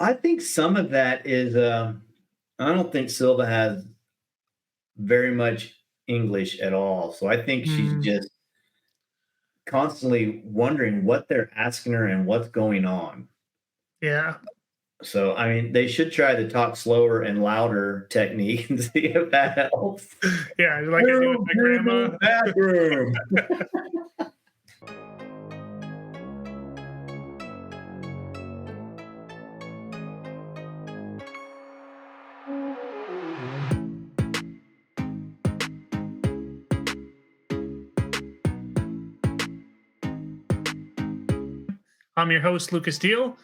I think some of that is, I don't think Silva has very much English at all. So I think she's just constantly wondering what they're asking her and what's going on. Yeah. So, I mean, they should try the talk slower and louder technique and see if that helps. Yeah, like I do with my grandma. Bathroom. I'm your host, Lucas Deal,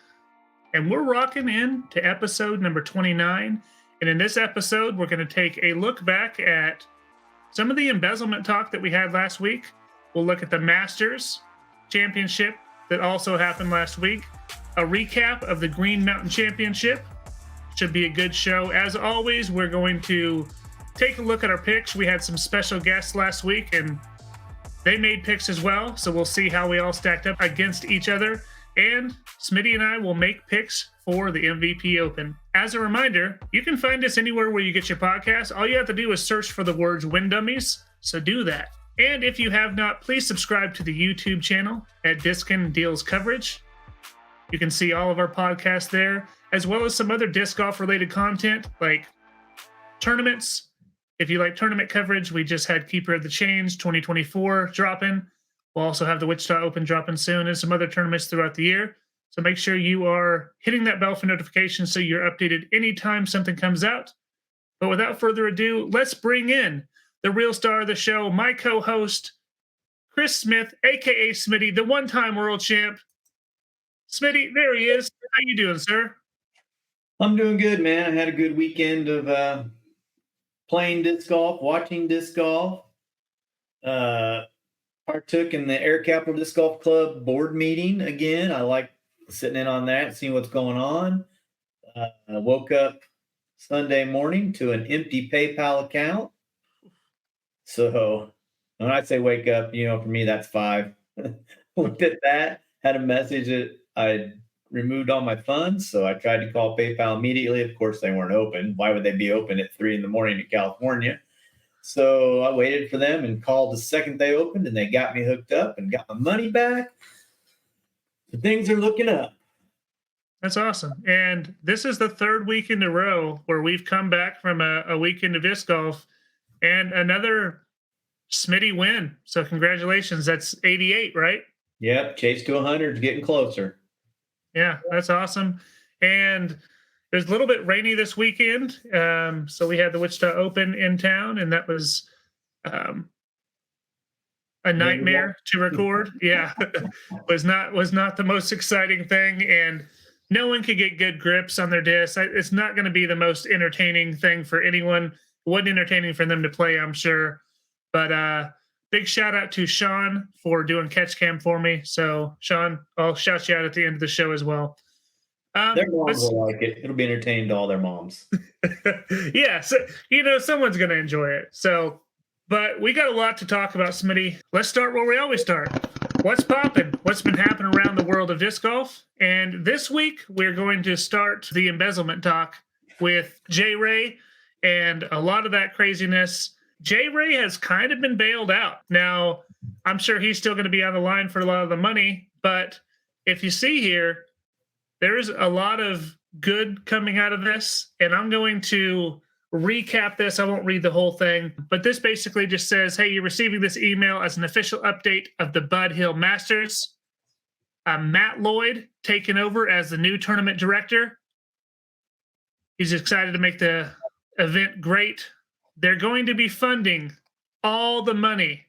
and we're rocking in to episode number 29. And in this episode, we're going to take a look back at some of the embezzlement talk that we had last week. We'll look at the Masters Championship that also happened last week, a recap of the Green Mountain Championship. Should be a good show. As always, we're going to take a look at our picks. We had some special guests last week, and they made picks as well. So we'll see how we all stacked up against each other. And Smitty and I will make picks for the MVP Open. As a reminder, you can find us anywhere where you get your podcast. All you have to do is search for the words Win Dummies, so do that. And if you have not, please subscribe to the YouTube channel at DGN Deals Coverage. You can see all of our podcasts there, as well as some other disc golf related content like tournaments. If you like tournament coverage, we just had Keeper of the Chains 2024 dropping. We'll also have the Wichita Open dropping soon and some other tournaments throughout the year. So make sure you are hitting that bell for notifications so you're updated anytime something comes out. But without further ado, let's bring in the real star of the show, my co-host, Chris Smith, a.k.a. Smitty, the one-time world champ. Smitty, there he is. How you doing, sir? I'm doing good, man. I had a good weekend of playing disc golf, watching disc golf. Partook in the Air Capital Disc Golf Club board meeting again. I like sitting in on that, seeing what's going on. I woke up Sunday morning to an empty PayPal account. So when I say wake up, for me, that's 5. Looked at that, had a message that I removed all my funds. So I tried to call PayPal immediately. Of course, they weren't open. Why would they be open at 3 a.m. in California? So I waited for them and called the second they opened, and they got me hooked up and got my money back. So things are looking up. That's awesome. And this is the third week in a row where we've come back from a weekend of disc golf and another Smitty win. So congratulations. That's 88, right? Yep. Chase to 100 is getting closer. Yeah, that's awesome. And it was a little bit rainy this weekend, so we had the Wichita Open in town, and that was a nightmare to record. Yeah, was not the most exciting thing, and no one could get good grips on their discs. It's not going to be the most entertaining thing for anyone. It wasn't entertaining for them to play, I'm sure. But big shout out to Sean for doing catch cam for me. So Sean, I'll shout you out at the end of the show as well. Their moms will like it. It'll be entertaining to all their moms. Yeah, so someone's going to enjoy it. So, but we got a lot to talk about, Smitty. Let's start where we always start. What's poppin'? What's been happening around the world of disc golf? And this week we're going to start the embezzlement talk with J Ray and a lot of that craziness. J Ray has kind of been bailed out. Now, I'm sure he's still going to be on the line for a lot of the money, but if you see here, there is a lot of good coming out of this, and I'm going to recap this. I won't read the whole thing, but this basically just says, hey, you're receiving this email as an official update of the Bud Hill Masters. Matt Lloyd taking over as the new tournament director. He's excited to make the event great. They're going to be funding all the money,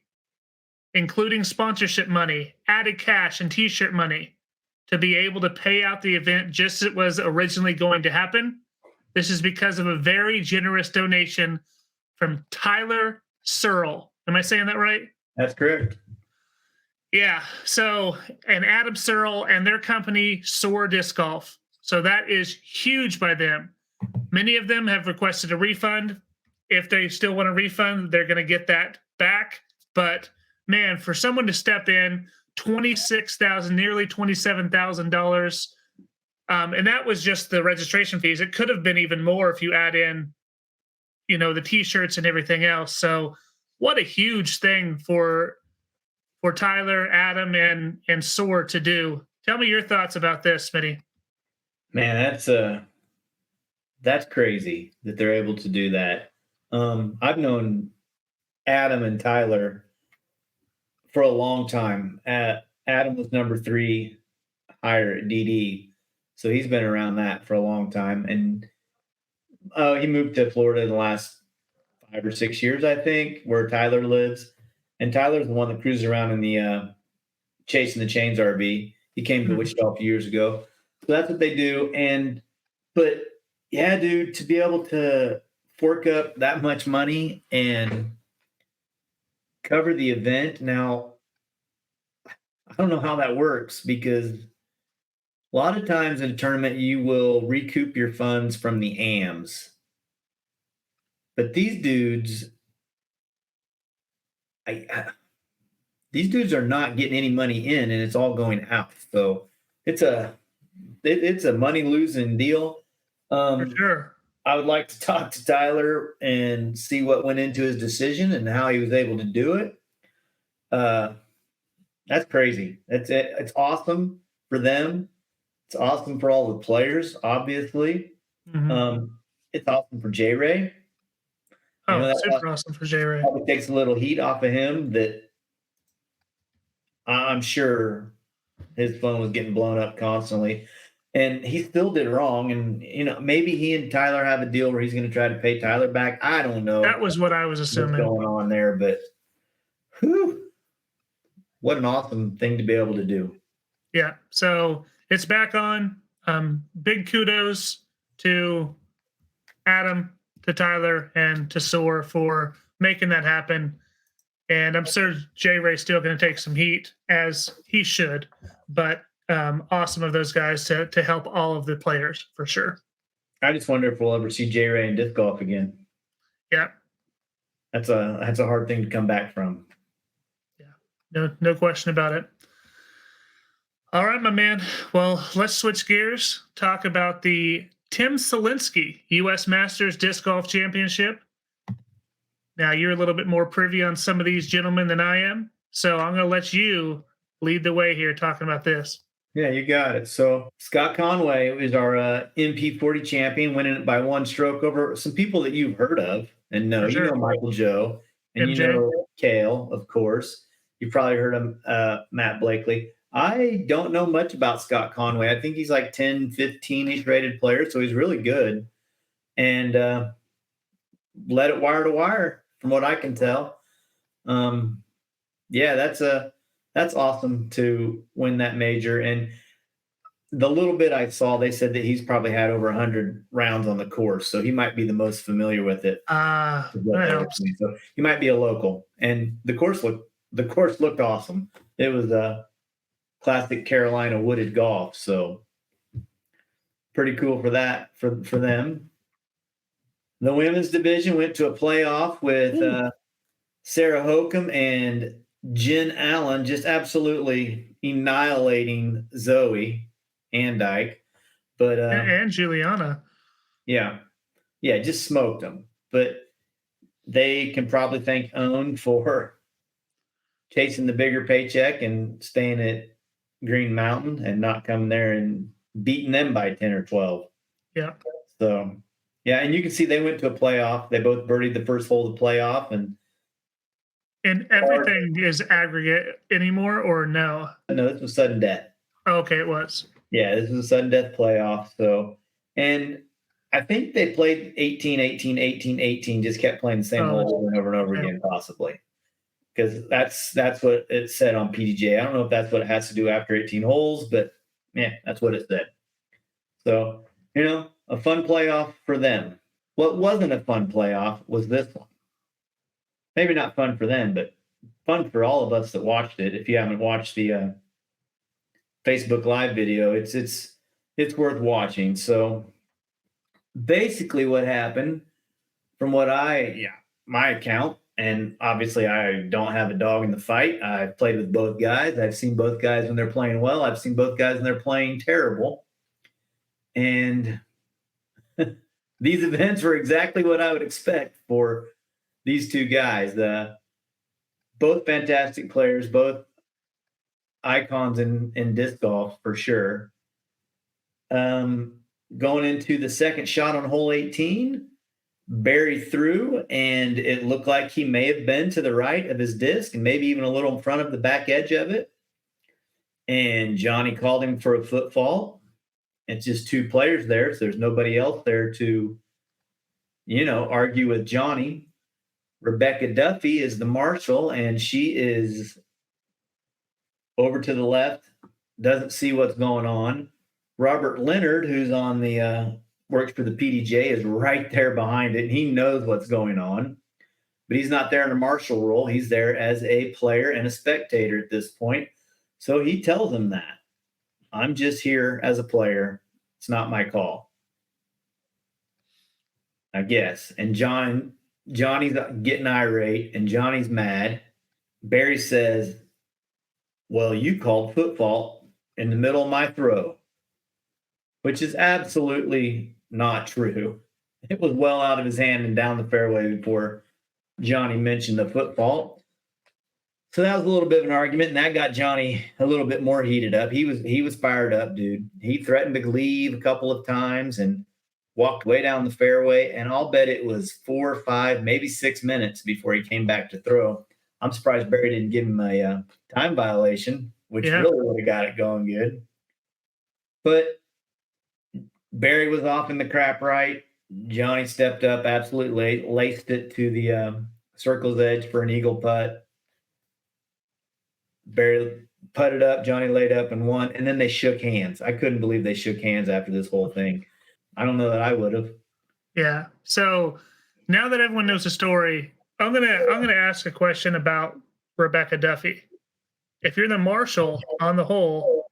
including sponsorship money, added cash, and t-shirt money, to be able to pay out the event just as it was originally going to happen. This is because of a very generous donation from Tyler Searle. Am I saying that right? That's correct. Yeah. So, and Adam Searle and their company, Soar Disc Golf. So that is huge by them. Many of them have requested a refund. If they still want a refund, they're going to get that back. But man, for someone to step in, $26,000, nearly $27,000 And that was just the registration fees. It could have been even more if you add in, the t-shirts and everything else. So what a huge thing for Tyler, Adam, and Soar to do. Tell me your thoughts about this, Smitty. Man, that's crazy that they're able to do that. I've known Adam and Tyler for a long time. Adam was number 3 higher at DD, so he's been around that for a long time. And he moved to Florida in the last 5 or 6 years, I think, where Tyler lives. And Tyler's the one that cruises around in the Chasing the Chains RV. He came to Wichita a few years ago. So that's what they do. But yeah, dude, to be able to fork up that much money and cover the event. Now, I don't know how that works, because a lot of times in a tournament, you will recoup your funds from the AMs. But these dudes, these dudes are not getting any money in, and it's all going out. So it's a money losing deal. For sure. I would like to talk to Tyler and see what went into his decision and how he was able to do it. That's crazy. It's awesome for them. It's awesome for all the players, obviously. It's awesome for J Ray. Oh, super awesome for J Ray. Probably takes a little heat off of him, that I'm sure his phone was getting blown up constantly. And he still did wrong. And, maybe he and Tyler have a deal where he's going to try to pay Tyler back. I don't know. That was what I was assuming. What's going on there, but what an awesome thing to be able to do. Yeah. So it's back on. Big kudos to Adam, to Tyler, and to Soar for making that happen. And I'm sure J Ray's still going to take some heat, as he should, but awesome of those guys to help all of the players, for sure. I just wonder if we'll ever see J Ray in disc golf again. Yeah. That's a hard thing to come back from. Yeah. No question about it. All right, my man. Well, let's switch gears, talk about the Tim Selinske U.S. Masters Disc Golf Championship. Now, you're a little bit more privy on some of these gentlemen than I am, so I'm going to let you lead the way here talking about this. Yeah, you got it. So Scott Conway is our MP40 champion, winning it by 1 stroke over some people that you've heard of and know. For sure. You know Michael Joe, and MJ. You know Kale, of course. You probably heard him, Matt Blakely. I don't know much about Scott Conway. I think he's like 10, 15-ish rated player, so he's really good. And led it wire to wire, from what I can tell. Yeah, that's awesome to win that major. And the little bit I saw, they said that he's probably had over 100 rounds on the course, so he might be the most familiar with it. That helps. So he might be a local. And the course looked awesome. It was a classic Carolina wooded golf, so pretty cool for that for them. The women's division went to a playoff with Sarah Hokum and Jen Allen just absolutely annihilating Zoe Andyke. But and Juliana. Yeah, just smoked them. But they can probably thank Owen for chasing the bigger paycheck and staying at Green Mountain and not coming there and beating them by 10 or 12. Yeah. So, yeah, and you can see they went to a playoff. They both birdied the first hole of the playoff. And everything is aggregate anymore, or no? No, this was sudden death. Okay, it was. Yeah, this was a sudden death playoff. So, and I think they played 18, 18, 18, 18, just kept playing the same hole over and over and over again, possibly. Because that's what it said on PDJ. I don't know if that's what it has to do after 18 holes, but yeah, that's what it said. So, a fun playoff for them. What wasn't a fun playoff was this one. Maybe not fun for them, but fun for all of us that watched it. If you haven't watched the Facebook Live video, it's worth watching. So basically what happened, from what my account, and obviously I don't have a dog in the fight. I've played with both guys. I've seen both guys when they're playing well. I've seen both guys when they're playing terrible. And these events were exactly what I would expect for these two guys. Both fantastic players, both icons in disc golf for sure. Going into the second shot on hole 18, Barry threw, and it looked like he may have been to the right of his disc and maybe even a little in front of the back edge of it. And Johnny called him for a foot fault. It's just two players there, so there's nobody else there to, argue with Johnny. Rebecca Duffy is the marshal, and she is over to the left, doesn't see what's going on. Robert Leonard, who's on the works for the PDJ, is right there behind it. He knows what's going on, but he's not there in a marshal role. He's there as a player and a spectator at this point. So he tells him that I'm just here as a player. It's not my call, I guess. And Johnny's getting irate, and Johnny's mad. Barry says, well, you called foot fault in the middle of my throw, which is absolutely not true. It was well out of his hand and down the fairway before Johnny mentioned the foot fault. So that was a little bit of an argument, and that got Johnny a little bit more heated up. He was fired up, dude. He threatened to leave a couple of times and walked way down the fairway, and I'll bet it was 4 or 5, maybe 6 minutes before he came back to throw. I'm surprised Barry didn't give him a time violation, which really would have got it going good. But Barry was off in the crap right. Johnny stepped up, absolutely laced it to the circle's edge for an eagle putt. Barry putted up, Johnny laid up and won, and then they shook hands. I couldn't believe they shook hands after this whole thing. I don't know that I would have. Yeah. So now that everyone knows the story, I'm gonna ask a question about Rebecca Duffy. If you're the marshal on the hole,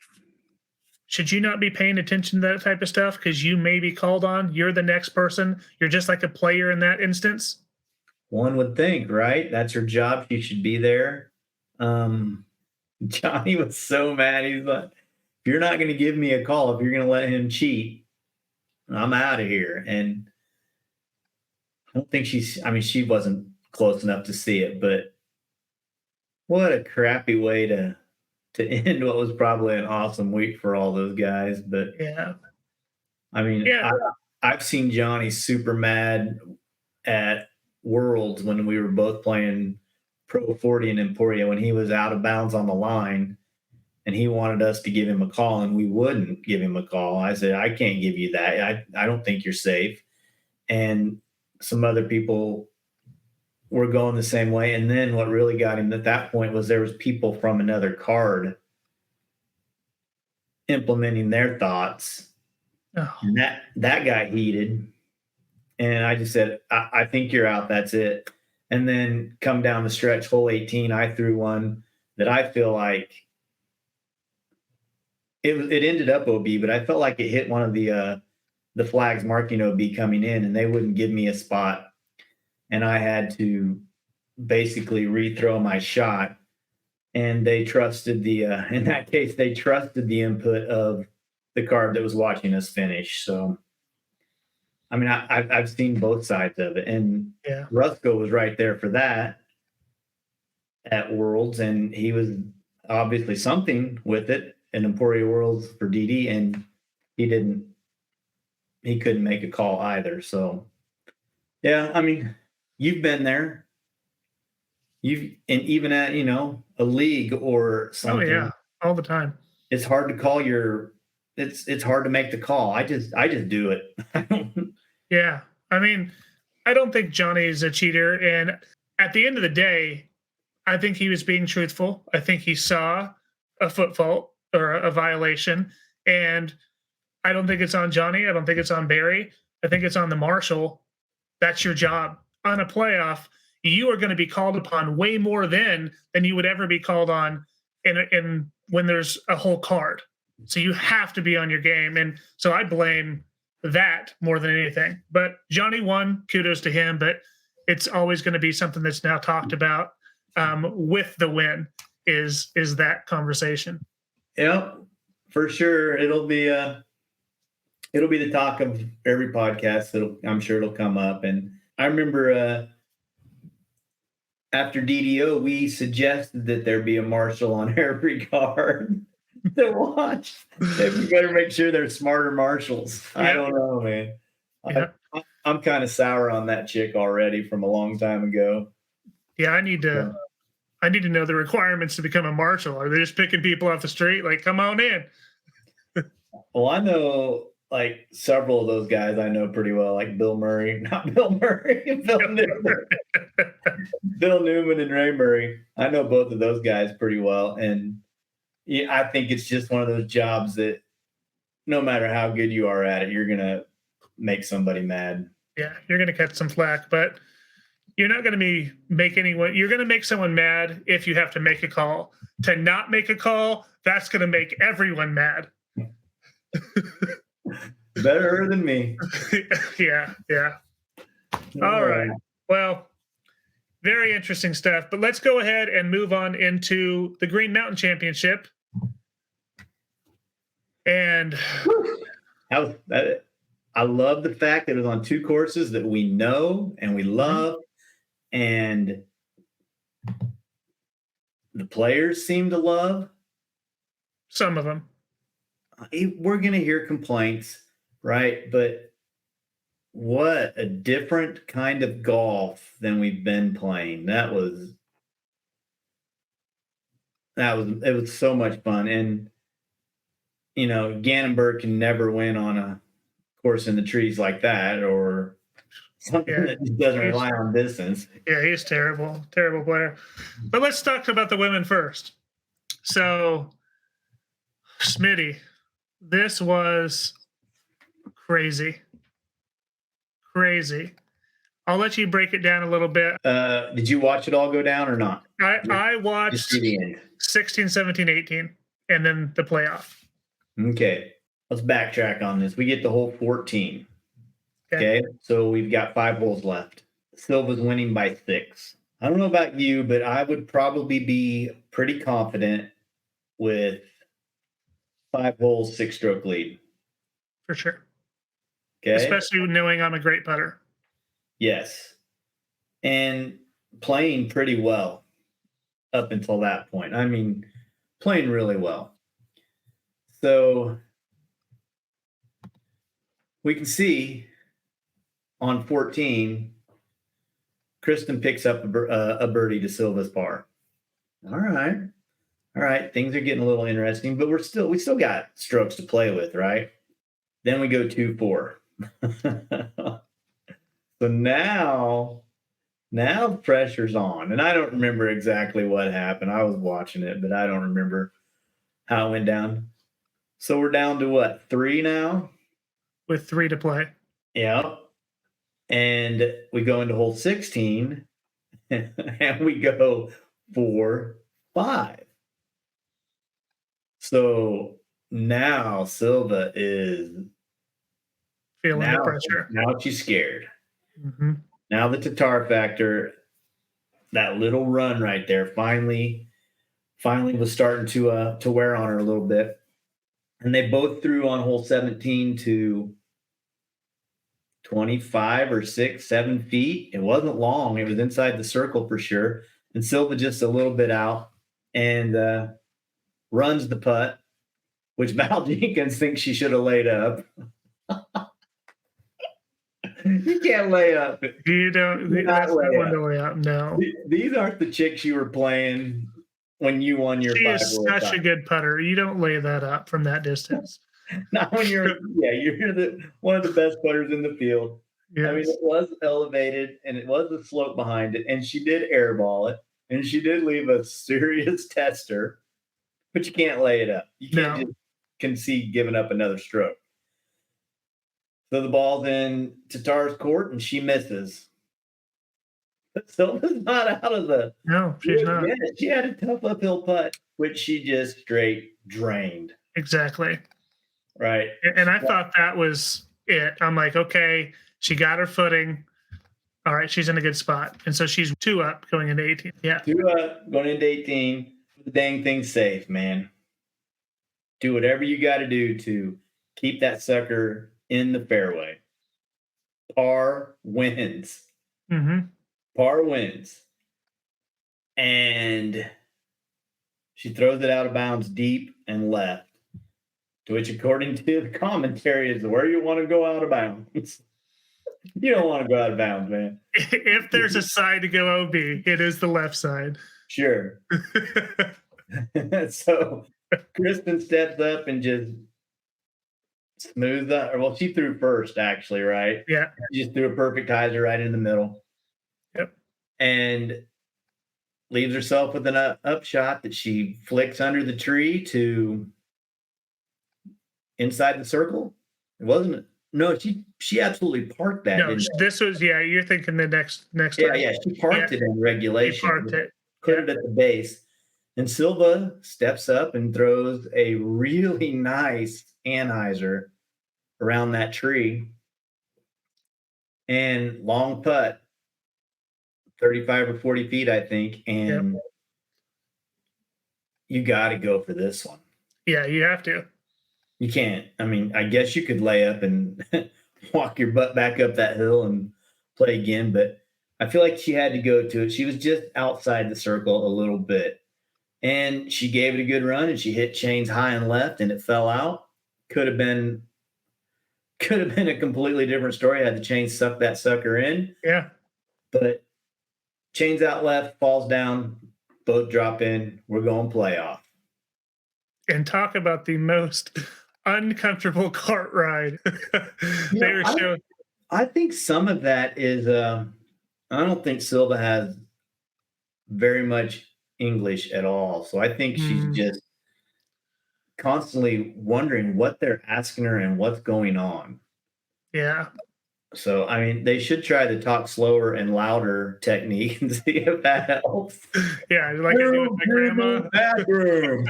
should you not be paying attention to that type of stuff because you may be called on? You're the next person. You're just like a player in that instance. One would think, right? That's her job. She should be there. Johnny was so mad. He's like, if you're not going to give me a call, if you're going to let him cheat, I'm out of here. And I don't think she wasn't close enough to see it, but what a crappy way to end what was probably an awesome week for all those guys. But yeah, I mean, I've seen Johnny super mad at Worlds when we were both playing Pro 40 in Emporia when he was out of bounds on the line and he wanted us to give him a call and we wouldn't give him a call. I said, I can't give you that. I don't think you're safe. And some other people were going the same way. And then what really got him at that point was there was people from another card implementing their thoughts. Oh. And that got heated. And I just said, I think you're out. That's it. And then come down the stretch, hole 18, I threw one that I feel like it ended up OB, but I felt like it hit one of the flags marking OB coming in, and they wouldn't give me a spot. And I had to basically rethrow my shot. And they trusted in that case, they trusted the input of the card that was watching us finish. So, I mean, I've seen both sides of it, and Rusko was right there for that at Worlds, and he was obviously something with it in Emporia Worlds for DD, and he couldn't make a call either. So, yeah, I mean, you've been there. And even at a league or something. Oh yeah, all the time. It's hard to call it's hard to make the call. I just do it. Yeah. I mean, I don't think Johnny's a cheater. And at the end of the day, I think he was being truthful. I think he saw a foot fault or a violation. And I don't think it's on Johnny. I don't think it's on Barry. I think it's on the marshal. That's your job. On a playoff, you are going to be called upon way more than you would ever be called on in when there's a whole card. So you have to be on your game. And so I blame that more than anything. But Johnny won, kudos to him, but it's always going to be something that's now talked about with the win is that conversation. Yep, for sure. It'll be it'll be the talk of every podcast. I'm sure it'll come up. And I remember after DDO, we suggested that there be a marshal on every card to watch. We better make sure they're smarter marshals. Yep. I don't know, man. Yep. I'm kind of sour on that chick already from a long time ago. Yeah, I need to know the requirements to become a marshal. Are they just picking people off the street? Like, come on in. Well, I know like several of those guys I know pretty well, like Bill Murray, not Bill Murray, Bill Newman. Bill Newman and Ray Murray. I know both of those guys pretty well. And yeah, I think it's just one of those jobs that no matter how good you are at it, you're going to make somebody mad. Yeah, you're going to catch some flack, but you're not going to you're going to make someone mad if you have to make a call. To not make a call, that's going to make everyone mad. Better than me. Yeah. All right. Well, very interesting stuff. But let's go ahead and move on into the Green Mountain Championship. And I love the fact that it was on two courses that we know and we love. And the players seem to love. Some of them. We're going to hear complaints, right? But what a different kind of golf than we've been playing. It was so much fun. And, you know, Gannon can never win on a course in the trees like that, or something that doesn't rely on distance. Yeah, he's terrible player. But let's talk about the women first. So, Smitty, this was crazy. I'll let you break it down a little bit. Did you watch it all go down or not? I watched 16, 17, 18, and then the playoff. Okay, let's backtrack on this. We get to hole 14. Okay, so we've got 5 holes left. Silva's winning by 6. I don't know about you, but I would probably be pretty confident with 5 holes, 6-stroke lead. For sure. Okay. Especially knowing I'm a great putter. Yes. And playing pretty well up until that point. I mean, playing really well. So we can see on 14, Kristen picks up a birdie to Silva's par. All right. Things are getting a little interesting, but we still got strokes to play with, right? Then we go 2-4. So now pressure's on. And I don't remember exactly what happened. I was watching it, but I don't remember how it went down. So we're down to what, 3 now? With 3 to play. Yeah. And we go into hole 16 and we go 4-5. So now Silva is feeling the pressure. Now she's scared. Mm-hmm. Now the Tatar factor, that little run right there, finally was starting to wear on her a little bit. And they both threw on hole 17 to 25 or 7 feet. It wasn't long. It was inside the circle for sure. And Silva just a little bit out and runs the putt, which Val Jenkins thinks she should have laid up. You can't lay up. You don't. That's not one to lay up. No. These aren't the chicks you were playing when you won your. She is such a good putter. You don't lay that up from that distance. Not when you're one of the best putters in the field. Yes. I mean, it was elevated and it was a slope behind it, and she did airball it, and she did leave a serious tester, but you can't lay it up. You can't just concede giving up another stroke. So the ball's in Tatar's court, and she misses. But Silva's not out of the. No, she's not. She had a tough uphill putt, which she just straight drained. Exactly. Right. And I thought that was it. I'm like, okay, she got her footing. All right, she's in a good spot. And so she's 2 up going into 18. Yeah. 2 up going into 18. The dang thing's safe, man. Do whatever you got to do to keep that sucker in the fairway. Par wins. Mm-hmm. Par wins. And she throws it out of bounds deep and left, to which, according to the commentary, is where you want to go out of bounds. You don't want to go out of bounds, man. If there's a side to go OB, it is the left side. Sure. So Kristen steps up and just smooths that. Well, she threw first, actually, right? Yeah. She just threw a perfectizer right in the middle. Yep. And leaves herself with an upshot that she flicks under the tree to inside the circle. It wasn't. No, she absolutely parked that. No, this was, you're thinking the next Yeah, time. yeah, she parked it in regulation. She parked it. Put it at the base. And Silva steps up and throws a really nice anhyzer around that tree. And long putt, 35 or 40 feet, I think. And you got to go for this one. Yeah, you have to. You can't. I mean, I guess you could lay up and walk your butt back up that hill and play again, but I feel like she had to go to it. She was just outside the circle a little bit, and she gave it a good run, and she hit chains high and left, and it fell out. Could have been a completely different story had the chains sucked that sucker in. Yeah. But chains out left, falls down, both drop in. We're going playoff. And talk about the most uncomfortable cart ride. I think some of that is I don't think Silva has very much English at all. So I think she's just constantly wondering what they're asking her and what's going on. Yeah. So, I mean, they should try the talk slower and louder technique and see if that helps. Yeah, like I do with my grandma. Bathroom.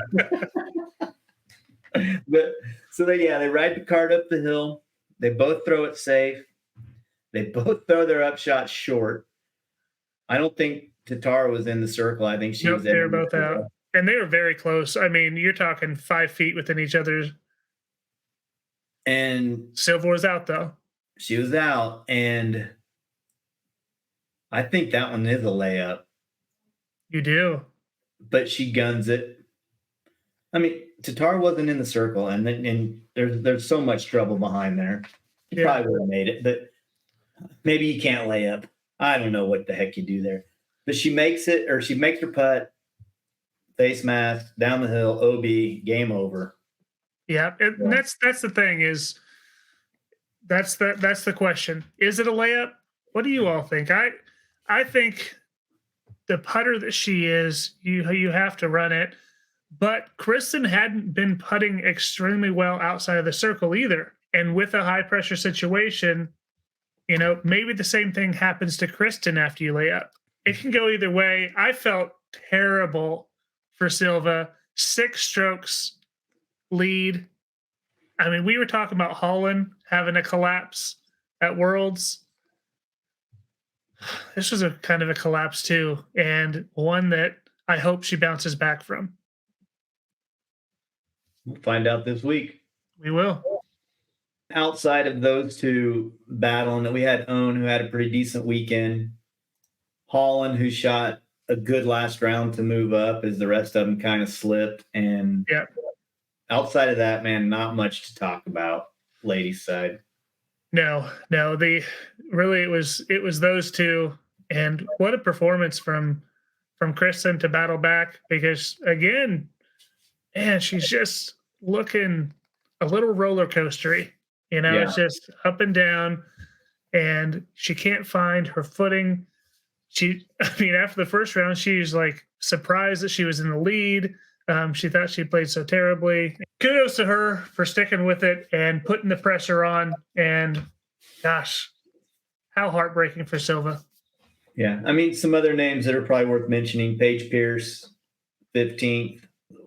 But so they ride the cart up the hill. They both throw it safe. They both throw their upshot short. I don't think Tatar was in the circle. I think she was. They were both out, and they were very close. I mean, you're talking 5 feet within each other. And Silva was out though. She was out, and I think that one is a layup. You do, but she guns it. I mean, Tatar wasn't in the circle, and there's so much trouble behind there. He probably would have made it, but maybe you can't lay up. I don't know what the heck you do there. But she makes it, or she makes her putt, face mask, down the hill, OB, game over. Yeah, and that's the thing is that's the question. Is it a layup? What do you all think? I think the putter that she is, you have to run it. But Kristen hadn't been putting extremely well outside of the circle either. And with a high pressure situation, maybe the same thing happens to Kristen after you lay up. It can go either way. I felt terrible for Silva. 6 strokes lead. I mean, we were talking about Holland having a collapse at Worlds. This was a kind of a collapse too, and one that I hope she bounces back from. We'll find out this week. We will. Outside of those two battling, we had Owen, who had a pretty decent weekend. Holland, who shot a good last round to move up, as the rest of them kind of slipped. And outside of that, man, not much to talk about, ladies' side. No. It was those two, and what a performance from Kristen to battle back, because again, man, she's just looking a little roller coastery. It's just up and down, and she can't find her footing. After the first round, she's like surprised that she was in the lead. She thought she played so terribly. Kudos to her for sticking with it and putting the pressure on. And gosh, how heartbreaking for Silva. Yeah. I mean, some other names that are probably worth mentioning: Paige Pierce, 15th.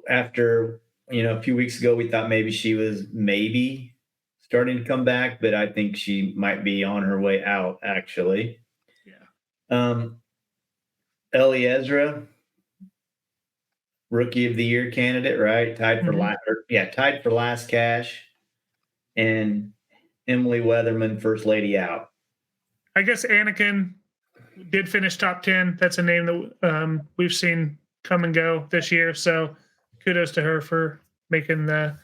After, a few weeks ago, we thought maybe she was starting to come back, but I think she might be on her way out, actually. Yeah. Ellie Ezra, Rookie of the Year candidate, right? Tied for last cash. And Emily Weatherman, First Lady out. I guess Anakin did finish top 10. That's a name that we've seen come and go this year. So kudos to her for making the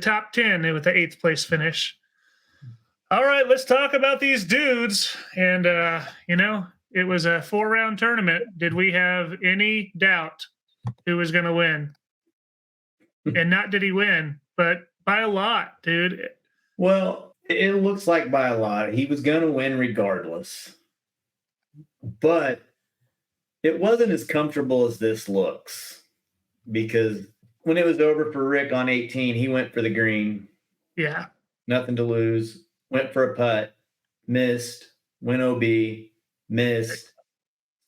top 10 with the 8th place finish. All right, let's talk about these dudes. And, it was a 4-round tournament. Did we have any doubt who was going to win? And not did he win, but by a lot, dude. Well, it looks like by a lot. He was going to win regardless. But it wasn't as comfortable as this looks, because when it was over for Rick on 18, he went for the green. Yeah. Nothing to lose. Went for a putt. Missed. Went OB. Missed.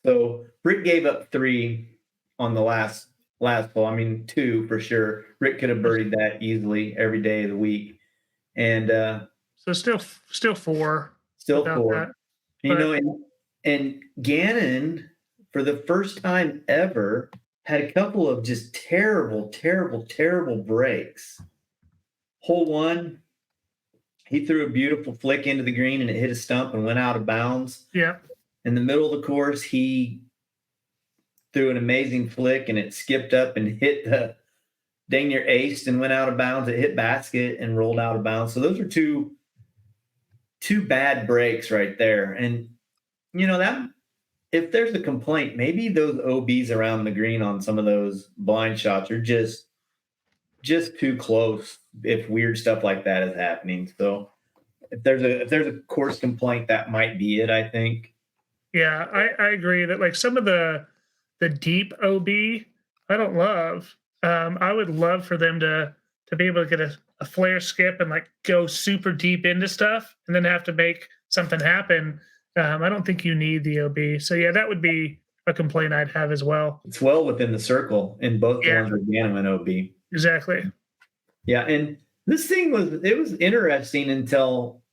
So Rick gave up 3 on the last hole. I mean, 2 for sure. Rick could have birdied that easily every day of the week. And so still 4. Still 4. And Gannon, for the first time ever, had a couple of just terrible breaks. Hole 1, he threw a beautiful flick into the green and it hit a stump and went out of bounds. Yeah. In the middle of the course, he threw an amazing flick and it skipped up and hit the dang near aced and went out of bounds. It hit basket and rolled out of bounds. So those are two bad breaks right there. And that if there's a complaint, maybe those OBs around the green on some of those blind shots are just too close if weird stuff like that is happening. So if there's a course complaint, that might be it, I think. Yeah, I agree that like some of the deep OB I don't love. I would love for them to be able to get a flare skip and like go super deep into stuff and then have to make something happen. I don't think you need the OB. So yeah, that would be a complaint I'd have as well. It's well within the circle in both the ones where Gannon went OB. Exactly. Yeah, and this thing was interesting until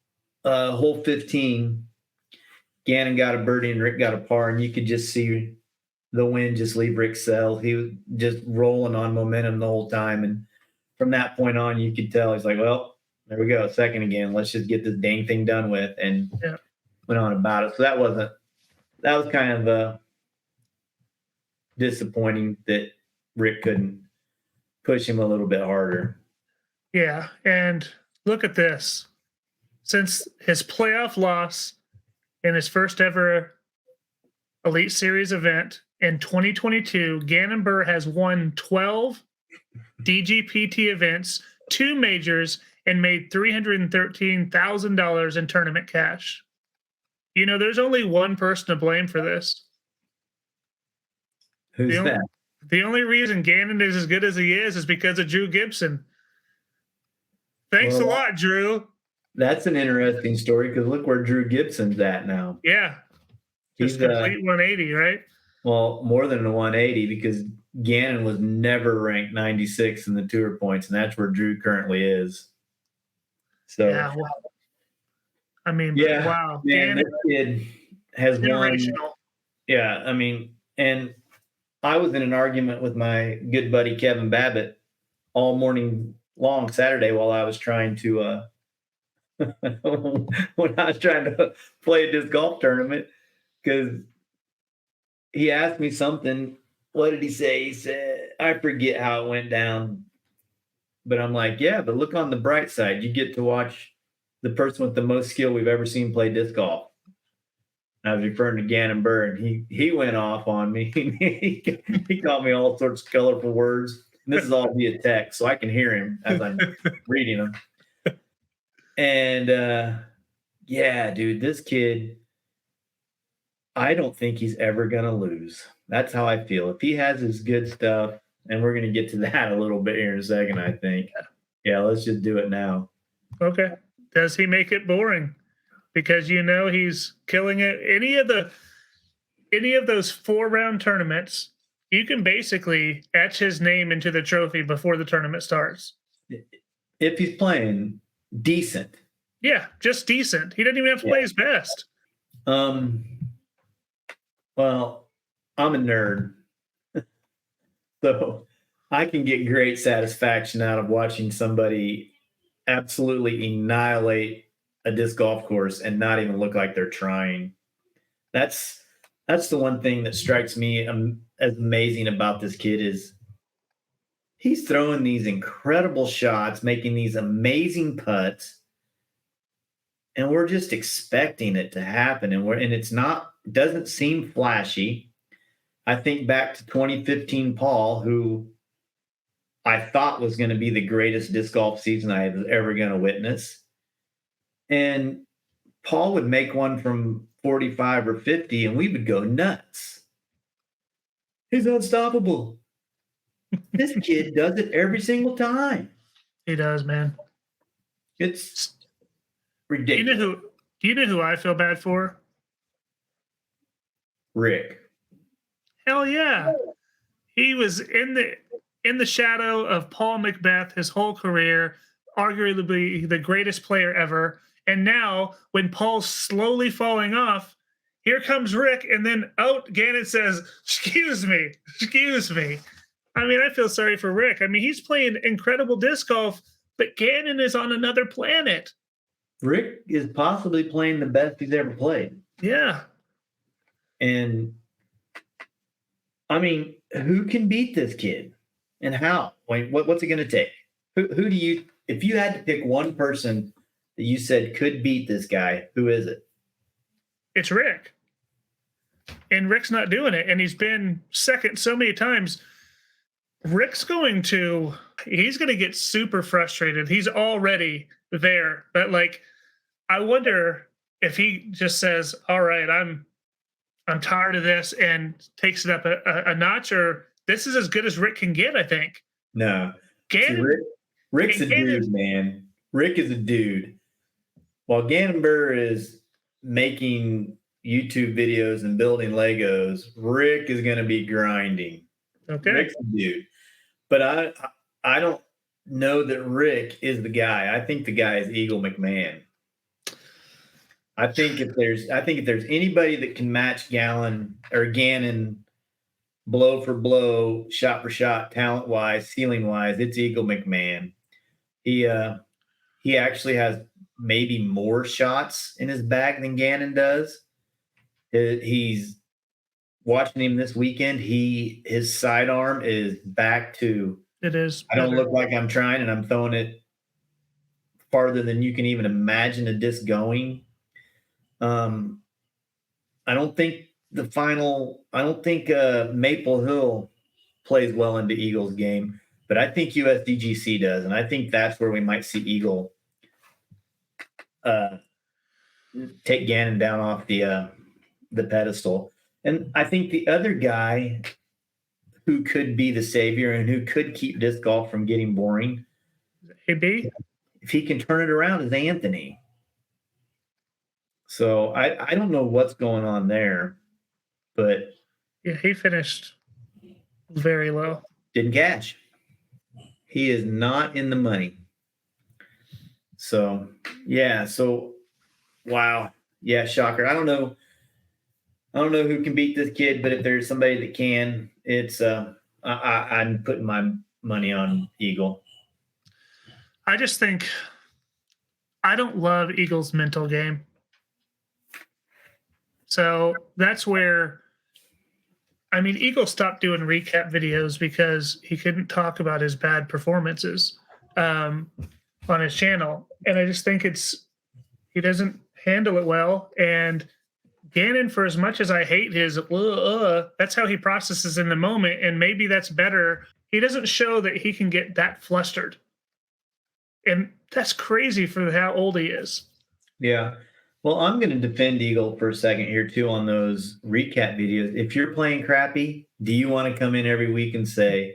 hole 15. Gannon got a birdie and Rick got a par, and you could just see the wind just leave Rick's sails. He was just rolling on momentum the whole time, and from that point on, you could tell he's like, "Well, there we go, second again. Let's just get this dang thing done with," and went on about it. So that was kind of disappointing that Rick couldn't push him a little bit harder. Yeah, and look at this. Since his playoff loss in his first ever Elite Series event in 2022, Gannon Buhr has won 12 DGPT events, 2 majors, and made $313,000 in tournament cash. There's only one person to blame for this. Who's that? The only reason Gannon is as good as he is because of Drew Gibson. Thanks a lot, Drew. That's an interesting story because look where Drew Gibson's at now. Yeah. He's complete 180, right? Well, more than a 180 because Gannon was never ranked 96 in the tour points, and that's where Drew currently is. So, yeah, wow. Man, this kid has won. Yeah, and I was in an argument with my good buddy Kevin Babbitt all morning long Saturday while I was trying to play a disc golf tournament because he asked me something. What did he say? He said, I forget how it went down, but I'm like, yeah, but look on the bright side. You get to watch the person with the most skill we've ever seen play disc golf. I was referring to Gannon Buhr, and he went off on me. he called me all sorts of colorful words. And this is all via text, so I can hear him as I'm reading them. And yeah, dude, this kid, I don't think he's ever gonna lose. That's how I feel. If he has his good stuff, and we're gonna get to that a little bit here in a second, I think. Yeah, let's just do it now. Okay. Does he make it boring? Because he's killing it. Any of those 4-round tournaments, you can basically etch his name into the trophy before the tournament starts. If he's playing decent. Yeah, just decent. He doesn't even have to play his best. Well, I'm a nerd. So I can get great satisfaction out of watching somebody absolutely annihilate a disc golf course and not even look like they're trying. That's the one thing that strikes me as amazing about this kid is he's throwing these incredible shots, making these amazing putts, and we're just expecting it to happen. And it doesn't seem flashy. I think back to 2015 Paul, who I thought was going to be the greatest disc golf season I was ever going to witness. And Paul would make one from 45 or 50, and we would go nuts. He's unstoppable. This kid does it every single time. He does, man. It's ridiculous. Do you know who I feel bad for? Rick. Hell yeah. He was in the shadow of Paul Macbeth his whole career, arguably the greatest player ever. And now, when Paul's slowly falling off, here comes Rick, and then Gannon says, excuse me. I mean, I feel sorry for Rick. I mean, he's playing incredible disc golf, but Gannon is on another planet. Rick is possibly playing the best he's ever played. Yeah. And, I mean, who can beat this kid? And how? Like, what's it going to take? Who do you, if you had to pick one person that you said could beat this guy, who is it? It's Rick. And Rick's not doing it. And he's been second so many times. Rick's going to get super frustrated. He's already there. But like, I wonder if he just says, all right, I'm tired of this and takes it up a notch, or this is as good as Rick can get, I think. No. Gannon, See, Rick's a dude, man. Rick is a dude. While Gannon Burr is making YouTube videos and building Legos, Rick is going to be grinding. Okay. Rick's a dude. But I don't know that Rick is the guy. I think the guy is Eagle McMahon. I think if there's anybody that can match Gannon blow for blow, shot for shot, talent wise, ceiling wise, it's Eagle McMahon. He actually has maybe more shots in his bag than Gannon does. He's watching him this weekend. His sidearm is back to. It is. I don't look like I'm trying, and I'm throwing it farther than you can even imagine a disc going. I don't think Maple Hill plays well into Eagle's game, but I think USDGC does, and I think that's where we might see Eagle take Gannon down off the pedestal. And I think the other guy who could be the savior and who could keep disc golf from getting boring, AB, if he can turn it around, is Anthony. So I don't know what's going on there, but yeah, he finished very low. Didn't cash. He is not in the money. So yeah. So wow. Yeah, shocker. I don't know who can beat this kid, but if there's somebody that can, it's I'm putting my money on Eagle. I just think I don't love Eagle's mental game. So that's where, I mean, Eagle stopped doing recap videos because he couldn't talk about his bad performances on his channel. And I just think he doesn't handle it well. And Gannon, for as much as I hate his, that's how he processes in the moment. And maybe that's better. He doesn't show that he can get that flustered. And that's crazy for how old he is. Yeah. Well, I'm going to defend Eagle for a second here, too, on those recap videos. If you're playing crappy, do you want to come in every week and say,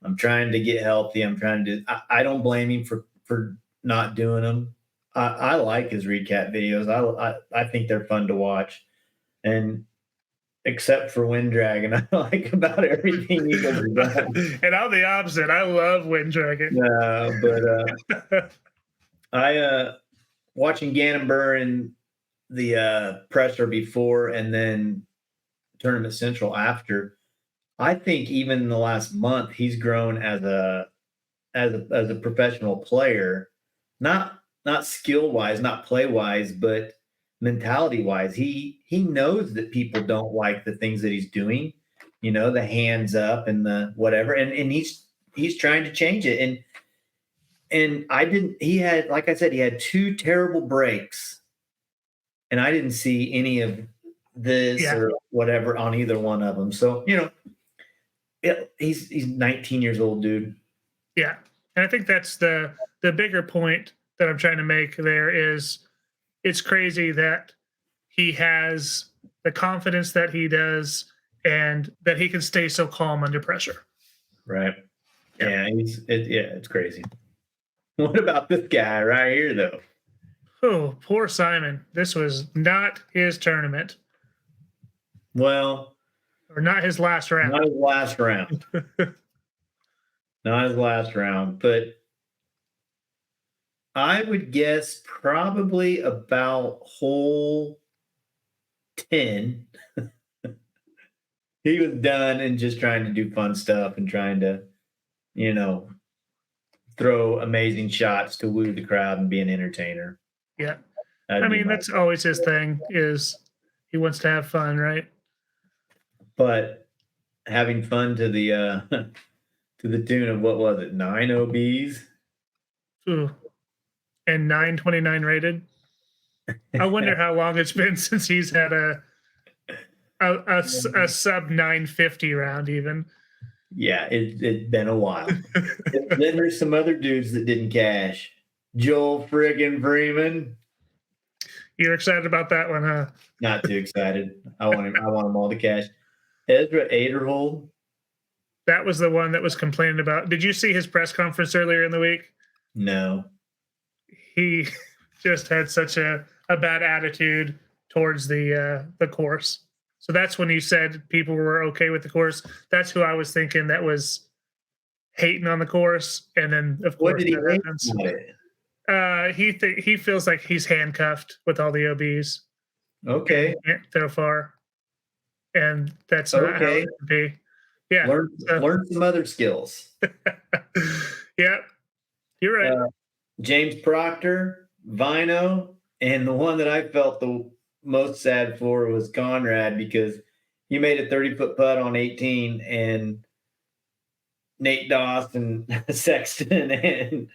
I'm trying to get healthy, I'm trying to do – I don't blame him for not doing them. I like his recap videos. I think they're fun to watch. And except for Wind Dragon, I like about everything Eagle has done. And I'm the opposite. I love Wind Dragon. But watching Gannon Burr in the presser before and then Tournament Central after, I think even in the last month, he's grown as a professional player, not not skill wise, not play wise, but mentality wise. He knows that people don't like the things that he's doing, the hands up and the whatever. And he's trying to change it. And he had, like I said, he had 2 terrible breaks. And I didn't see any of this or whatever on either one of them. So, he's 19 years old, dude. Yeah. And I think that's the bigger point that I'm trying to make there is it's crazy that he has the confidence that he does and that he can stay so calm under pressure. Right. Yeah, it's crazy. What about this guy right here, though? Oh, poor Simon. This was not his tournament. Well, or not his last round. Not his last round. Not his last round, but I would guess probably about hole 10. He was done and just trying to do fun stuff and trying to, throw amazing shots to woo the crowd and be an entertainer. Yeah. That's always his thing is he wants to have fun, right? But having fun to the to the tune of, what was it, 9 OBs? Ooh. And 929 rated. I wonder how long it's been since he's had a sub 950 round even. Yeah, it's been a while. Then there's some other dudes that didn't cash. Joel friggin' Freeman. You're excited about that one, huh? Not too excited. I want them all to cash. Ezra Aderhold. That was the one that was complaining about. Did you see his press conference earlier in the week? No. He just had such a bad attitude towards the course. So that's when you said people were okay with the course. That's who I was thinking that was hating on the course. And then, of course, what did he hate about it? He feels like he's handcuffed with all the OBs. Okay. Can't throw far. And that's not how it should be. Yeah. Learn some other skills. Yeah. You're right. James Proctor, Vino, and the one that I felt the most sad for was Conrad, because he made a 30-foot putt on 18, and Nate Doss and Sexton and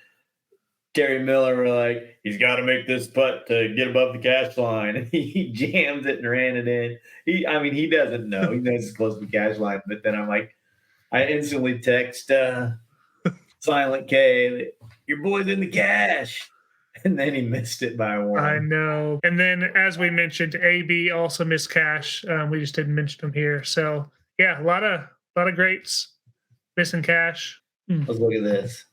Terry Miller were like, he's got to make this putt to get above the cash line. And he jams it and ran it in. He doesn't know. He knows it's close to the cash line. But then I instantly text Silent K, your boy's in the cash. And then he missed it by 1. I know. And then, as we mentioned, AB also missed cash. We just didn't mention him here. So, yeah, a lot of greats missing cash. Let's look at this.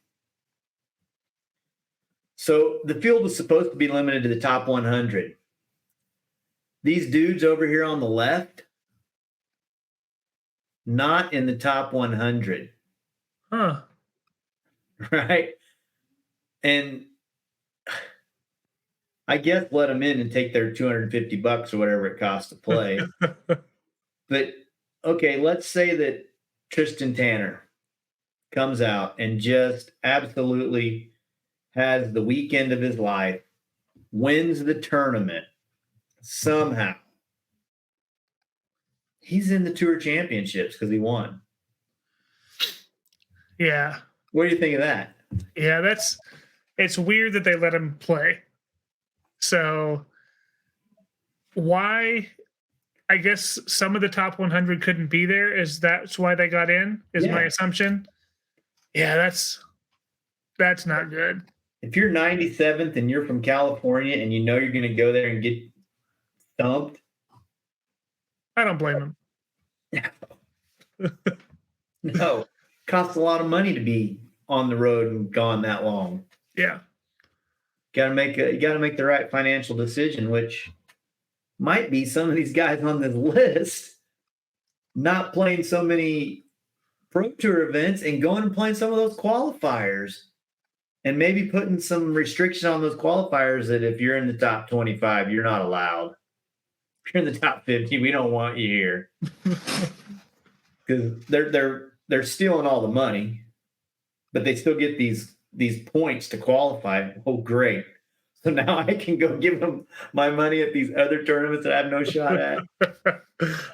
So the field was supposed to be limited to the top 100. These dudes over here on the left, not in the top 100. Huh. Right? And I guess let them in and take their $250 or whatever it costs to play. But, okay, let's say that Tristan Tanner comes out and just absolutely has the weekend of his life, wins the tournament somehow. He's in the Tour Championships because he won. Yeah. What do you think of that? Yeah, it's weird that they let him play. So why? I guess some of the top 100 couldn't be there. That's why they got in? My assumption. Yeah, that's not good. If you're 97th and you're from California and you know you're going to go there and get thumped, I don't blame him. No, it costs a lot of money to be on the road and gone that long. Yeah. You got to make the right financial decision, which might be some of these guys on this list not playing so many Pro Tour events and going and playing some of those qualifiers, and maybe putting some restriction on those qualifiers that if you're in the top 25, you're not allowed. If you're in the top 50, we don't want you here. Because they're stealing all the money, but they still get these points to qualify. Oh, great. So now I can go give them my money at these other tournaments that I have no shot at.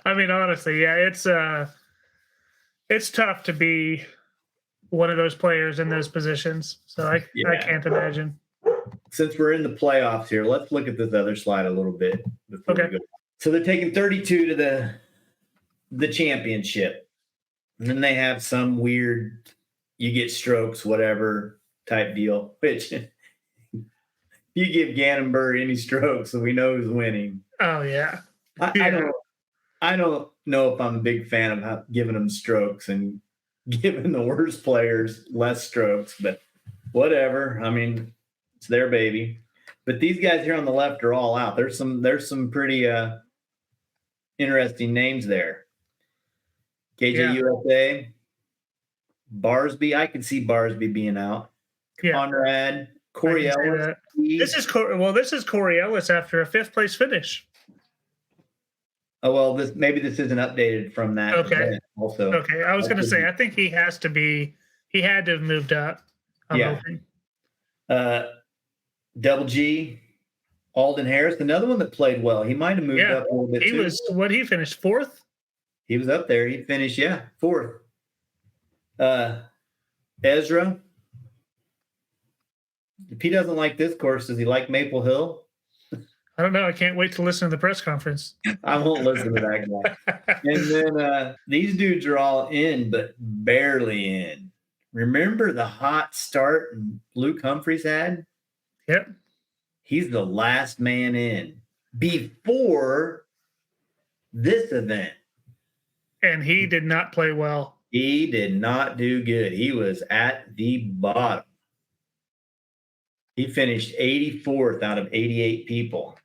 I mean, honestly, yeah, it's tough to be one of those players in those positions. So I can't imagine. Since we're in the playoffs here, let's look at this other slide a little bit before we go. So they're taking 32 to the championship. And then they have some weird, you get strokes, whatever type deal, which you give Gannon any strokes, so we know who's winning. Oh, yeah. I don't know if I'm a big fan of giving them strokes and giving the worst players less strokes, but whatever. I mean, it's their baby. But these guys here on the left are all out. There's some pretty interesting names there. KJ USA, Barsby. I can see Barsby being out. Conrad, Corey Ellis. This is Corey Ellis after a 5th place finish. Oh, well, this isn't updated from that. Okay. Also. Okay. I was going to say, I think he had to have moved up. I'm hoping. Double G, Alden Harris, another one that played well. He might have moved up a little bit too. He finished 4th? He was up there. He finished, 4th. Ezra. If he doesn't like this course, does he like Maple Hill? I don't know. I can't wait to listen to the press conference. I won't listen to that guy. And then these dudes are all in, but barely in. Remember the hot start Luke Humphreys had? Yep. He's the last man in before this event. And he did not play well. He did not do good. He was at the bottom. He finished 84th out of 88 people.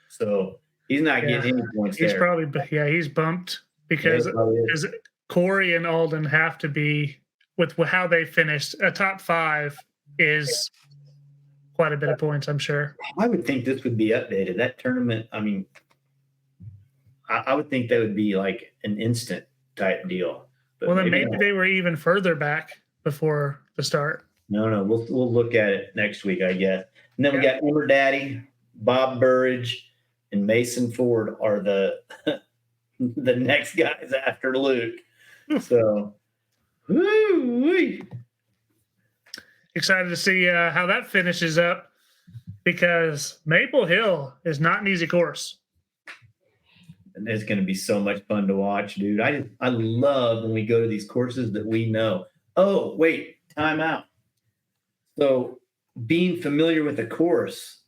So he's not getting any points he's there. He's bumped because Corey and Alden have to be, with how they finished, a top 5 is quite a bit of points, I'm sure. I would think this would be updated. That tournament, I mean, I would think that would be like an instant type deal. But well, then maybe they were even further back before the start. No, we'll look at it next week, I guess. And then we got Emmer Daddy, Bob Burridge, and Mason Ford are the next guys after Luke. So, woo-wee. Excited to see how that finishes up, because Maple Hill is not an easy course. And it's going to be so much fun to watch, dude. I love when we go to these courses that we know. Oh, wait, time out. So being familiar with the course,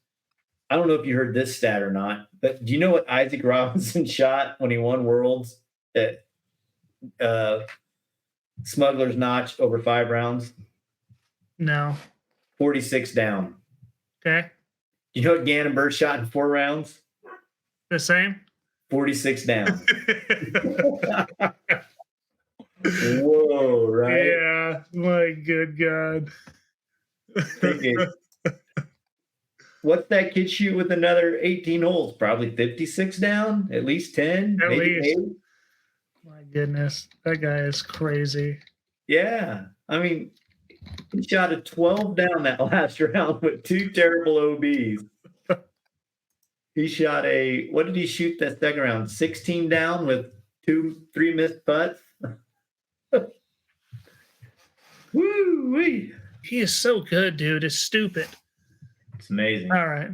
I don't know if you heard this stat or not, but do you know what Isaac Robinson shot when he won Worlds at Smuggler's Notch over 5 rounds? No. 46 down. Okay. You know what Gannon shot in 4 rounds? The same? 46 down. Whoa, right? Yeah, my good God. What's that kid shoot with another 18 holes? Probably 56 down, at least 10, at maybe least. 8. My goodness, that guy is crazy. Yeah, I mean, he shot a 12 down that last round with 2 terrible OBs. He shot what did he shoot that second round? 16 down with 3 missed putts. Woo-wee. He is so good, dude. It's stupid. It's amazing. All right.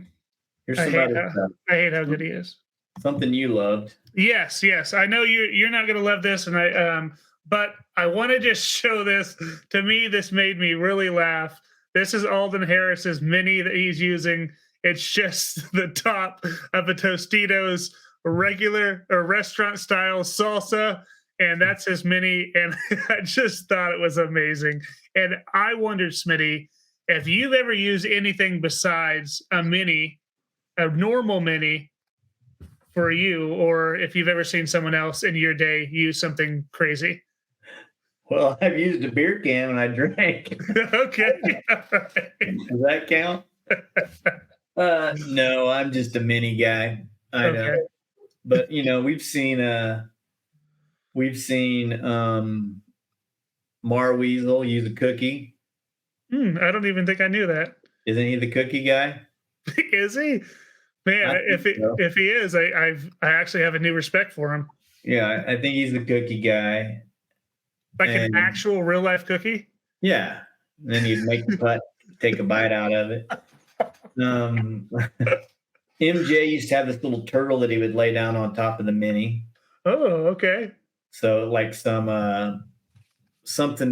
Here's some other stuff. I hate how good he is. Something you loved. Yes. I know you're not going to love this, and but I want to just show this. To me, this made me really laugh. This is Alden Harris's mini that he's using. It's just the top of a Tostitos regular or restaurant style salsa, and that's his mini. And I just thought it was amazing. And I wondered, Smitty, if you've ever used anything besides a normal mini for you, or if you've ever seen someone else in your day use something crazy. Well, I've used a beer can when I drank. Okay. Does that count? No, I'm just a mini guy. I know. But we've seen Mar Weasel use a cookie. I don't even think I knew that. Isn't he the cookie guy? Is he? Man, I think so. if he is, I actually have a new respect for him. Yeah, I think he's the cookie guy. Like an And actual real life cookie. yeah, and then you'd make the putt, take a bite out of it. MJ used to have this little turtle that he would lay down on top of the mini. Oh, okay. So like something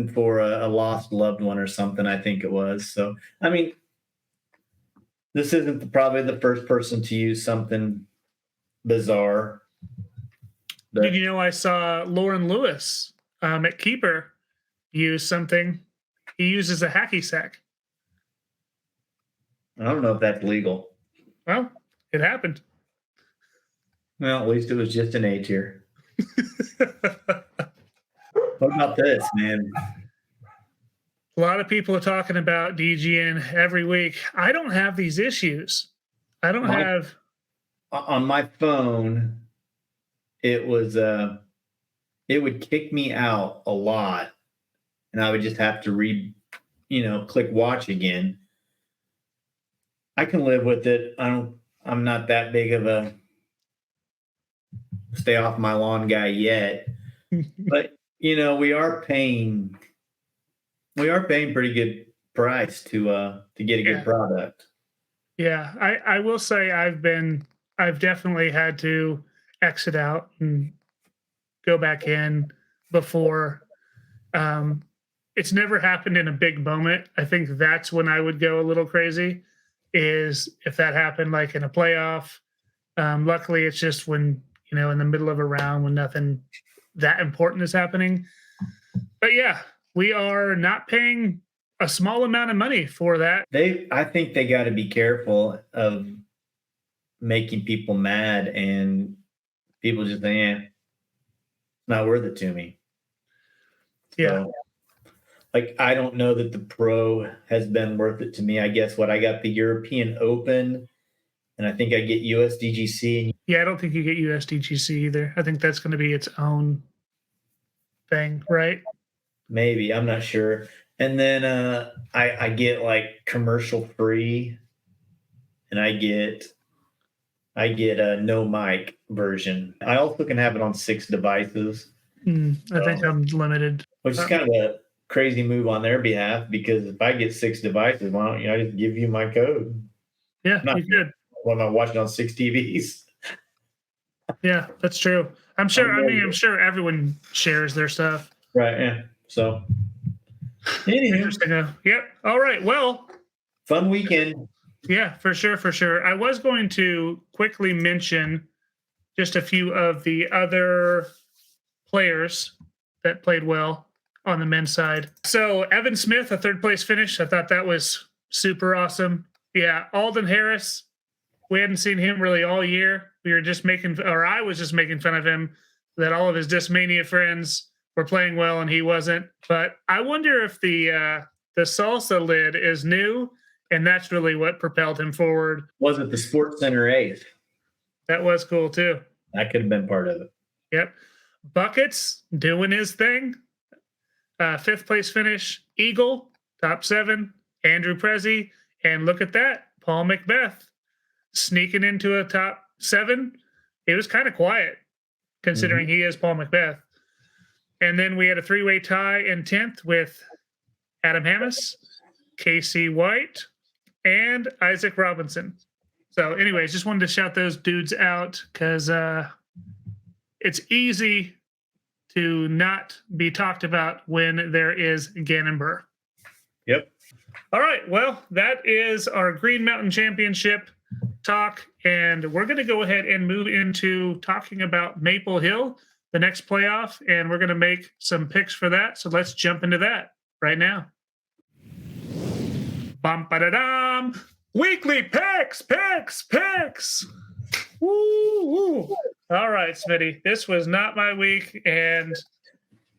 for a lost loved one or something, I think it was. So I mean, this isn't probably the first person to use something bizarre. But Did you know I saw Lauren Lewis at Keeper use something? He uses a hacky sack. I don't know if that's legal. Well, it happened. Well, at least it was just an A tier. What about this, man? A lot of people are talking about DGN every week. I don't have these issues. I don't have. On my phone, it was it would kick me out a lot, and I would just have to click watch again. I can live with it. I'm not that big of a stay off my lawn guy yet. But we are paying pretty good price to get a good product. Yeah, I will say I've definitely had to exit out and go back in before. It's never happened in a big moment. I think that's when I would go a little crazy, is if that happened like in a playoff. Luckily, it's just when, in the middle of a round when nothing that important is happening. But yeah, we are not paying a small amount of money for that. I think they got to be careful of making people mad and people just saying, it's not worth it to me. Yeah. So, like, I don't know that the Pro has been worth it to me. I guess I got the European Open, and I think I get USDGC. Yeah, I don't think you get USDGC either. I think that's going to be its own thing, right? Maybe, I'm not sure. And then I get like commercial free, and I get a no mic version. I also can have it on 6 devices. I think I'm limited. Which is kind of a crazy move on their behalf, because if I get 6 devices, why don't I just give you my code? Yeah, you could. When I'm watching on 6 TVs. Yeah, that's true. I'm sure everyone shares their stuff. Right. Yeah. So, interesting. Yep. All right. Well, fun weekend. Yeah, for sure. I was going to quickly mention just a few of the other players that played well on the men's side. So Evan Smith, a 3rd place finish. I thought that was super awesome. Yeah, Alden Harris. We hadn't seen him really all year. I was just making fun of him that all of his Discmania friends were playing well and he wasn't. But I wonder if the salsa lid is new, and that's really what propelled him forward. Was it the Sports Center 8th? That was cool too. That could have been part of it. Yep. Buckets doing his thing. 5th place finish. Eagle, top 7. Andrew Prezi. And look at that. Paul Macbeth sneaking into a top 7. It was kind of quiet considering he is Paul Macbeth. And then we had a 3-way tie in 10th with Adam Hammis, Casey White, and Isaac Robinson. So anyways, just wanted to shout those dudes out because it's easy to not be talked about when there is Gannon Burr. Yep. All right. Well, that is our Green Mountain Championship talk. And we're going to go ahead and move into talking about Maple Hill, the next playoff. And we're going to make some picks for that. So let's jump into that right now. Bum-ba-da-dum. Weekly picks. Woo. All right, Smitty. This was not my week, and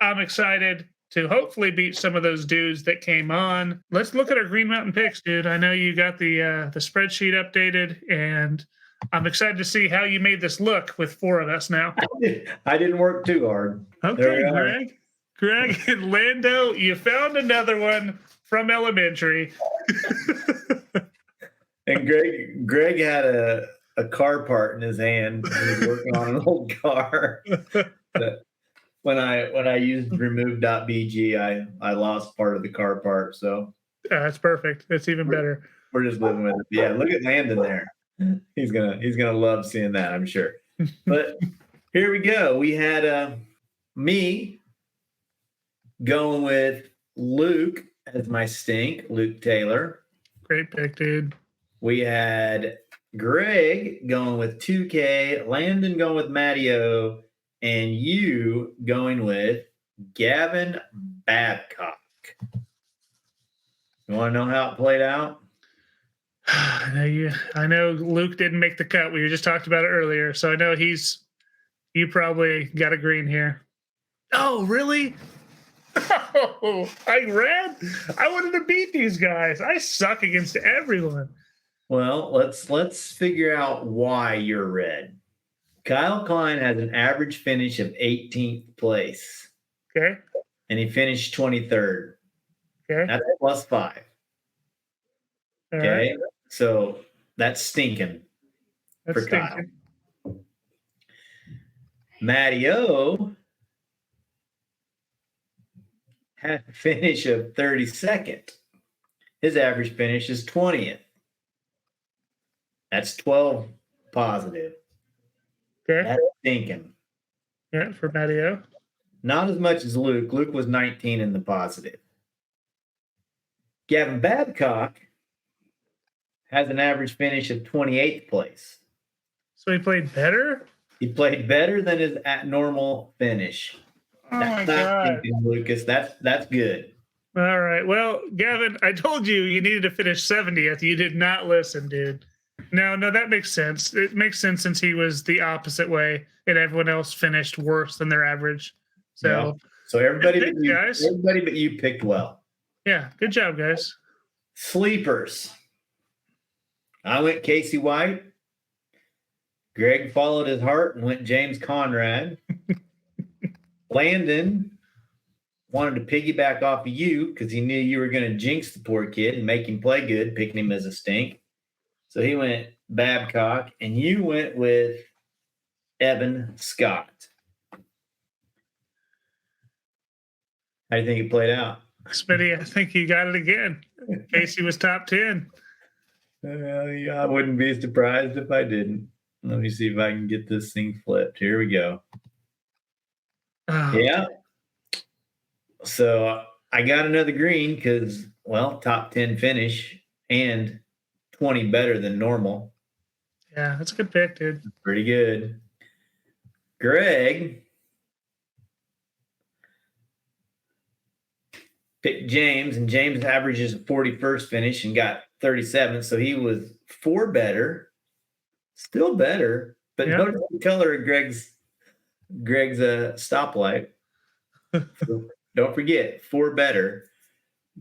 I'm excited to hopefully beat some of those dudes that came on. Let's look at our Green Mountain picks, dude. I know you got the spreadsheet updated, and I'm excited to see how you made this look with 4 of us now. I didn't work too hard. Okay, Greg and Lando, you found another one from elementary. And Greg had a car part in his hand. He was working on an old car. But when I used remove.bg, I lost part of the car part. So that's perfect. That's even better. we're just living with it. Yeah, look at Landon there. He's gonna love seeing that, I'm sure. But here we go. We had me going with Luke as my stink, Luke Taylor. Great pick, dude. We had Greg going with 2K, Landon going with Mattio, and you going with Gavin Babcock. You want to know how it played out? I know Luke didn't make the cut. We just talked about it earlier, so I know you probably got a green here. Oh, really? Oh, I wanted to beat these guys. I suck against everyone. Well, let's figure out why you're red. Kyle Klein has an average finish of 18th place. Okay. And he finished 23rd. Okay. That's +5. All Okay. Right. So that's stinking. That's for stinking. Kyle. Mattio had a finish of 32nd. His average finish is 20th. That's 12 positive. Okay. That's stinking. Yeah, for Matteo. Not as much as Luke. Luke was 19 in the positive. Gavin Babcock has an average finish of 28th place. So he played better? He played better than his normal finish. Oh That's my not God. stinking, Lucas. That's good. All right. Well, Gavin, I told you needed to finish 70th. You did not listen, dude. No, that makes sense. It makes sense since he was the opposite way and everyone else finished worse than their average. So, Yeah. So everybody guys. Everybody but you picked well. Yeah, good job, guys. Sleepers. I went Casey White. Greg followed his heart and went James Conrad. Landon wanted to piggyback off of you because he knew you were going to jinx the poor kid and make him play good, picking him as a stink. So he went Babcock, and you went with Evan Scott. How do you think it played out? Smitty, I think you got it again. Casey was top 10. Yeah, I wouldn't be surprised if I didn't. Let me see if I can get this thing flipped. Here we go. Oh. Yeah. So I got another green because, well, top 10 finish and 20 better than normal. Yeah, that's a good pick, dude. Pretty good. Greg picked James, and James averages a 41st finish and got 37th. So he was 4 better, still better, but notice the color of Greg's stoplight. So don't forget, 4 better.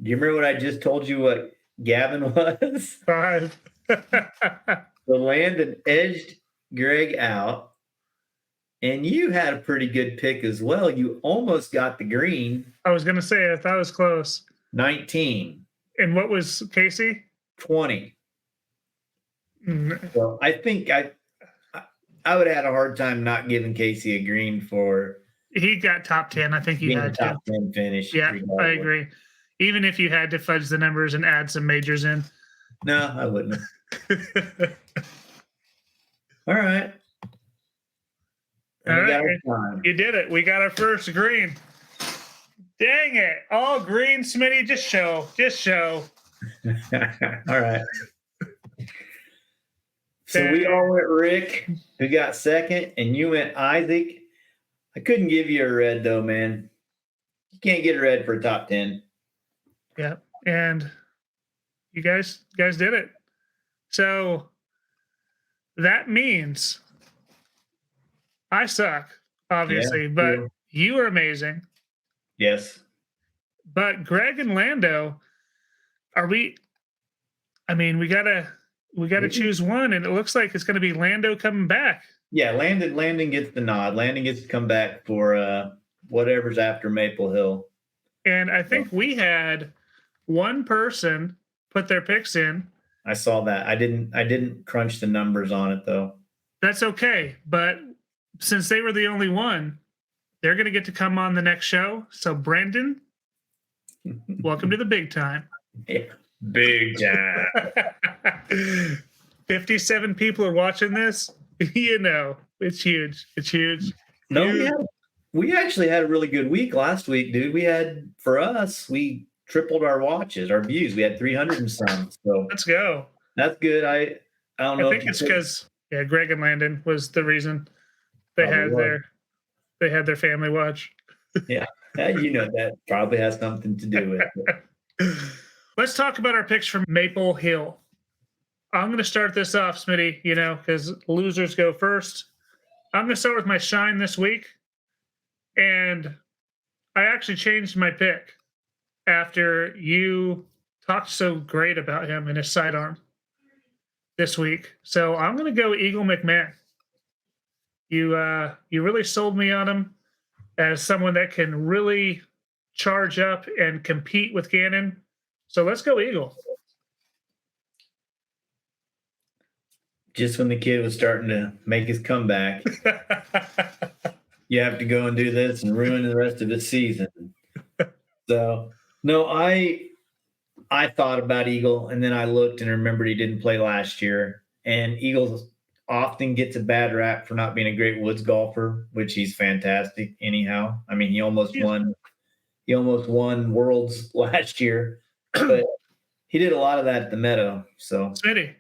Do you remember what I just told you what Gavin was? 5. So Landon edged Greg out, and you had a pretty good pick as well. You almost got the green. I was going to say, I thought it was close. 19. And what was Casey? 20. So I think I would have had a hard time not giving Casey a green for. He got top 10. I think you had top 10 finish. Yeah, I agree. Even if you had to fudge the numbers and add some majors in. No, I wouldn't have. All right. All right. You did it. We got our first green. Dang it. All green, Smitty. Just show. All right. So we all went Rick, who got second, and you went Isaac. I couldn't give you a red, though, man. You can't get a red for a top 10. Yeah. And you guys did it. So that means I suck, obviously, but you are amazing. Yes. But Greg and Lando, we gotta choose one, and it looks like it's gonna be Lando coming back. Yeah, Landon gets the nod. Landon gets to come back for whatever's after Maple Hill. And I think we had one person put their picks in, I saw that. I didn't crunch the numbers on it though. That's okay. But since they were the only one, they're going to get to come on the next show. So, Brandon, welcome to the big time. Yeah, big time. 57 people are watching this. You know, it's huge. It's huge. No, Huge. we actually had a really good week last week, dude. We tripled our watches, our views. We had 300 and some. So Let's go. that's good. I don't know. I think it's because Greg and Landon was the reason they Probably had their family watch. Yeah, that probably has something to do with it. Let's talk about our picks from Maple Hill. I'm going to start this off, Smitty, because losers go first. I'm going to start with my shine this week. And I actually changed my pick after you talked so great about him and his sidearm this week. So I'm going to go Eagle McMahon. You really sold me on him as someone that can really charge up and compete with Gannon. So let's go Eagle. Just when the kid was starting to make his comeback, you have to go and do this and ruin the rest of the season. So, no, I thought about Eagle, and then I looked and remembered he didn't play last year. And Eagles often gets a bad rap for not being a great woods golfer, which he's fantastic anyhow. I mean, he almost won Worlds last year, but he did a lot of that at the Meadow. So, Smitty,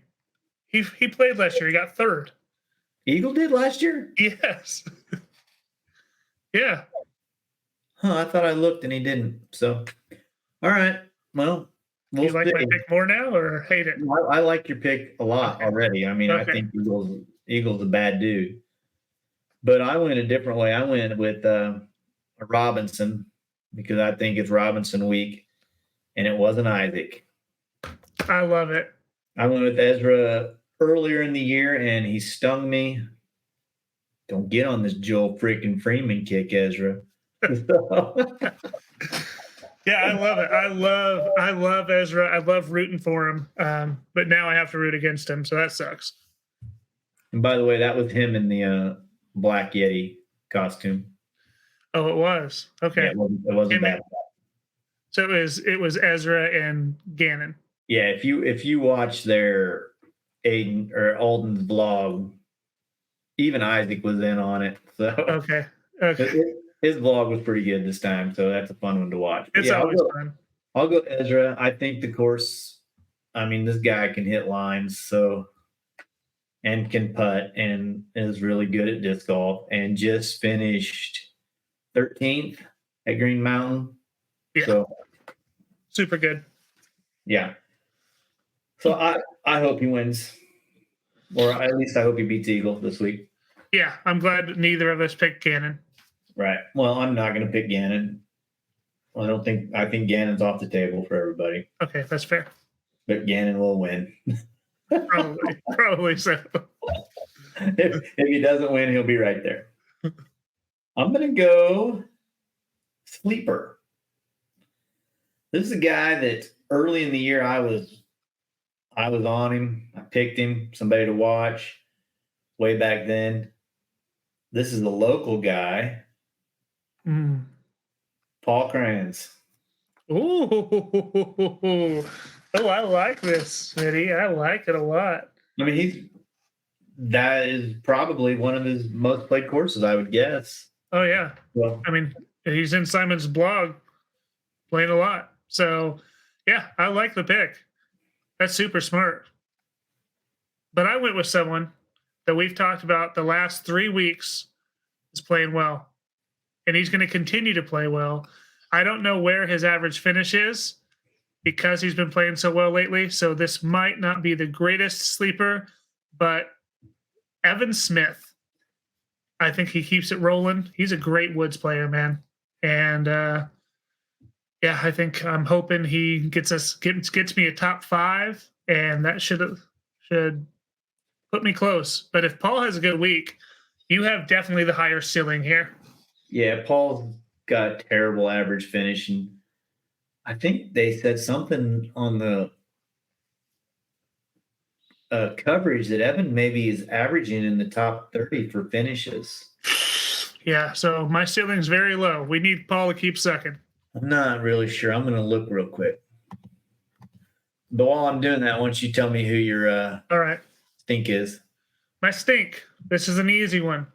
he played last year. He got third. Eagle did last year? Yes. Yeah. Huh, I thought I looked and he didn't. So, all right. Well, you like my pick more now or hate it? I like your pick a lot already. I mean, I think Eagle's a bad dude. But I went a different way. I went with Robinson because I think it's Robinson week, and it wasn't Isaac. I love it. I went with Ezra earlier in the year, and he stung me. Don't get on this Joel freaking Freeman kick, Ezra. Yeah, I love it. I love Ezra. I love rooting for him. But now I have to root against him, so that sucks. And by the way, that was him in the Black Yeti costume. Oh, it was. Okay. Yeah, it wasn't bad. So it was Ezra and Gannon. Yeah, if you watch their Aiden or Alden's vlog, even Isaac was in on it. So okay. His vlog was pretty good this time, so that's a fun one to watch. It's always fun. I'll go Ezra. I think the course. I mean, this guy can hit lines, and can putt, and is really good at disc golf, and just finished 13th at Green Mountain. Yeah. So super good. Yeah. So I hope he wins, or at least I hope he beats Eagle this week. Yeah, I'm glad neither of us picked Gannon. Right. Well, I'm not going to pick Gannon. I think Gannon's off the table for everybody. Okay, that's fair. But Gannon will win. Probably so. If he doesn't win, he'll be right there. I'm going to go sleeper. This is a guy that early in the year I was on him. I picked him, somebody to watch way back then. This is a local guy. Paul Kranz. Ooh. Oh, I like this, Smitty. I like it a lot. I mean, that is probably one of his most played courses, I would guess. Oh, yeah. Well, I mean, he's in Simon's blog playing a lot. So, yeah, I like the pick. That's super smart. But I went with someone that we've talked about the last 3 weeks is playing well. And he's going to continue to play well. I don't know where his average finish is because he's been playing so well lately. So this might not be the greatest sleeper, but Evan Smith, I think he keeps it rolling. He's a great woods player, man. And yeah, I'm hoping he gets me a top 5, and that should put me close. But if Paul has a good week, you have definitely the higher ceiling here. Yeah, Paul's got a terrible average finish, and I think they said something on the coverage that Evan maybe is averaging in the top 30 for finishes. Yeah, so my ceiling's very low. We need Paul to keep second. I'm not really sure. I'm going to look real quick. But while I'm doing that, why don't you tell me who your all right stink is? My stink. This is an easy one.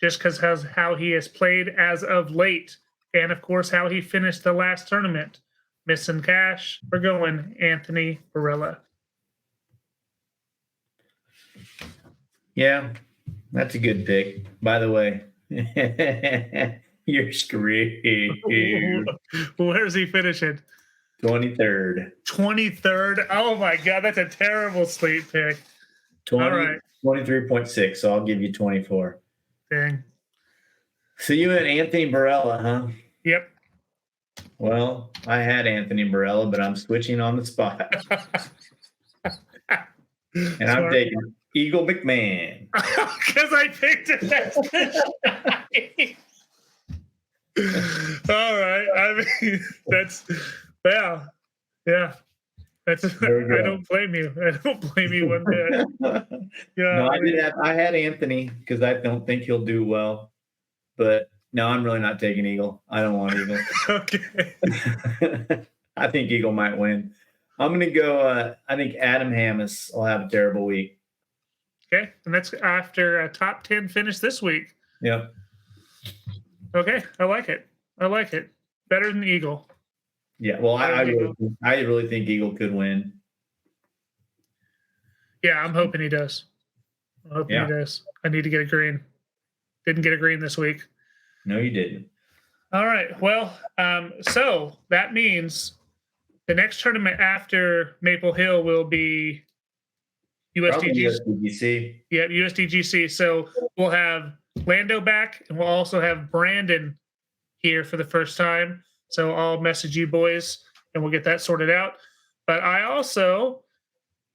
Just because how he has played as of late. And, of course, how he finished the last tournament. Missing cash. We're going Anthony Barella. Yeah, that's a good pick. By the way, you're screwed. Where's he finishing? 23rd. 23rd? Oh, my God. That's a terrible sleep pick. 20, all right. 23.6, so I'll give you 24. Dang. So you had Anthony Barella, huh? Yep. Well, I had Anthony Barella, but I'm switching on the spot. And I'm taking Eagle McMahon. Because I picked it. All right. I mean, that's, yeah. That's. I don't blame you. I don't blame you one bit. Yeah. No, I had Anthony because I don't think he'll do well. But no, I'm really not taking Eagle. I don't want Eagle. Okay. I think Eagle might win. I'm going to go. I think Adam Hammis will have a terrible week. Okay, and that's after a top 10 finish this week. Yep. Okay, I like it. Better than the Eagle. Yeah, well, I really think Eagle could win. Yeah, I'm hoping he does. He does. I need to get a green. Didn't get a green this week. No, you didn't. All right. Well, so that means the next tournament after Maple Hill will be USDGC. Yeah, USDGC. So we'll have Lando back, and we'll also have Brandon here for the first time. So I'll message you boys, and we'll get that sorted out. But I also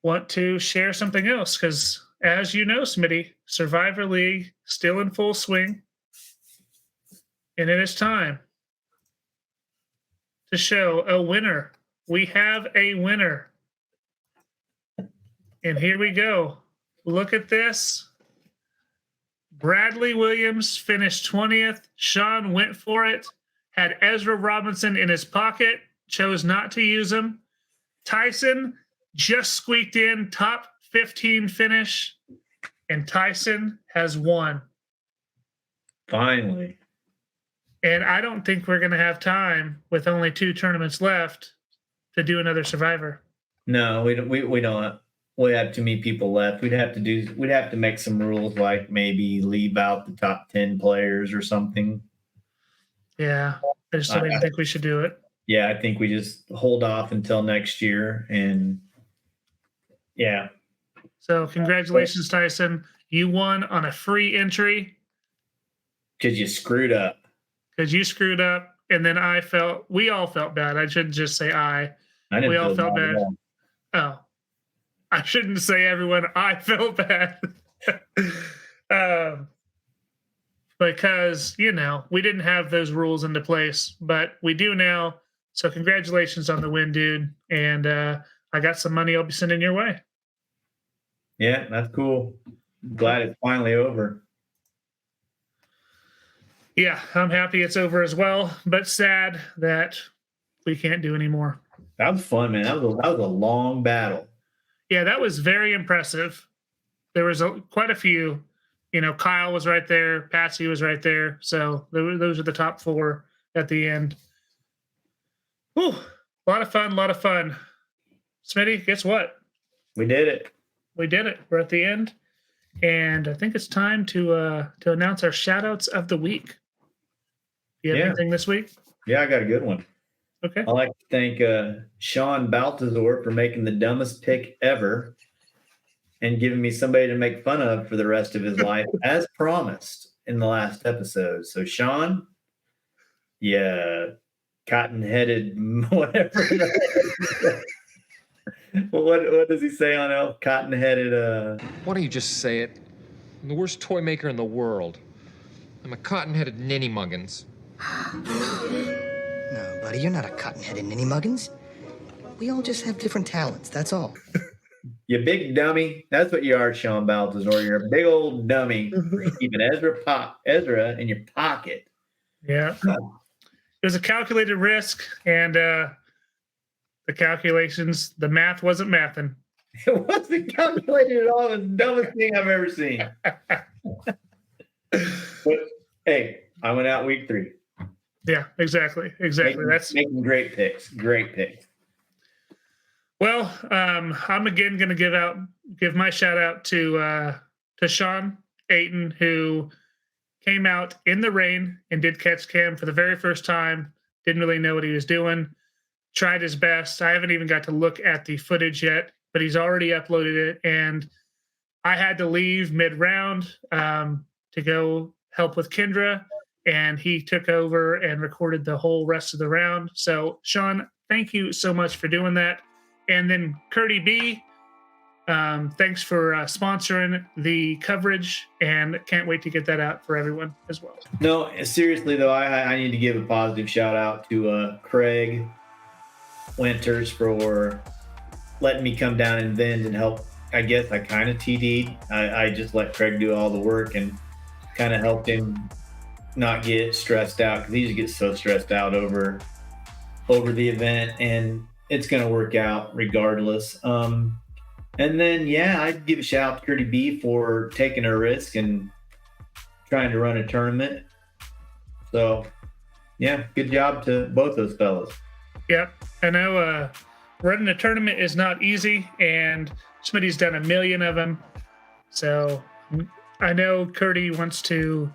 want to share something else because, as you know, Smitty, Survivor League still in full swing. And it is time to show a winner. We have a winner. And here we go. Look at this. Bradley Williams finished 20th. Sean went for it. Had Ezra Robinson in his pocket. Chose not to use him. Tyson just squeaked in. Top 15 finish. And Tyson has won. Finally. And I don't think we're going to have time with only 2 tournaments left to do another Survivor. No, we don't. We have too many people left. We'd have to make some rules, like maybe leave out the top 10 players or something. Yeah, I just don't even think we should do it. Yeah, I think we just hold off until next year, and yeah. So congratulations, Tyson. You won on a free entry. Because you screwed up. And then we all felt bad. I shouldn't just say we all felt bad. Oh, I shouldn't say everyone. I felt bad. Because, we didn't have those rules into place, but we do now. So congratulations on the win, dude. And I got some money I'll be sending your way. Yeah, that's cool. Glad it's finally over. Yeah, I'm happy it's over as well, but sad that we can't do any more. That was fun, man. That was a long battle. Yeah, that was very impressive. There was quite a few. Kyle was right there. Patsy was right there. So those are the top 4 at the end. Whew, a lot of fun. Smitty, guess what? We did it. We're at the end. And I think it's time to announce our shout-outs of the week. You have anything this week? Yeah, I got a good one. Okay. I'd like to thank Sean Baltazar for making the dumbest pick ever and giving me somebody to make fun of for the rest of his life, as promised in the last episode. So, Sean, cotton-headed, whatever. What does he say on Elf? Cotton-headed. Why don't you just say it? I'm the worst toy maker in the world. I'm a cotton-headed ninny-muggins. No, buddy, you're not a cotton-headed ninny-muggins. We all just have different talents, that's all. You big dummy. That's what you are, Sean Baltazar. You're a big old dummy for keeping Ezra in your pocket. Yeah. It was a calculated risk, and the calculations, the math wasn't mathing. It wasn't calculated at all. It was the dumbest thing I've ever seen. But hey, I went out week 3. Yeah, exactly. That's making great picks. Great picks. Well, I'm again going to give my shout out to Sean Ayton, who came out in the rain and did catch cam for the very first time. Didn't really know what he was doing. Tried his best. I haven't even got to look at the footage yet, but he's already uploaded it. And I had to leave mid-round to go help with Kendra, and he took over and recorded the whole rest of the round. So, Sean, thank you so much for doing that. And then Curdy B, thanks for sponsoring the coverage, and can't wait to get that out for everyone as well. No, seriously though, I need to give a positive shout out to Craig Winters for letting me come down and vend and help. I guess I kind of TD'd. I just let Craig do all the work and kind of helped him not get stressed out, because he just gets so stressed out over the event, and it's going to work out regardless. And then, yeah, I'd give a shout out to Curdy B for taking a risk and trying to run a tournament. So, yeah, good job to both those fellas. Yep. I know running a tournament is not easy, and somebody's done 1 million of them. So I know Curdy wants to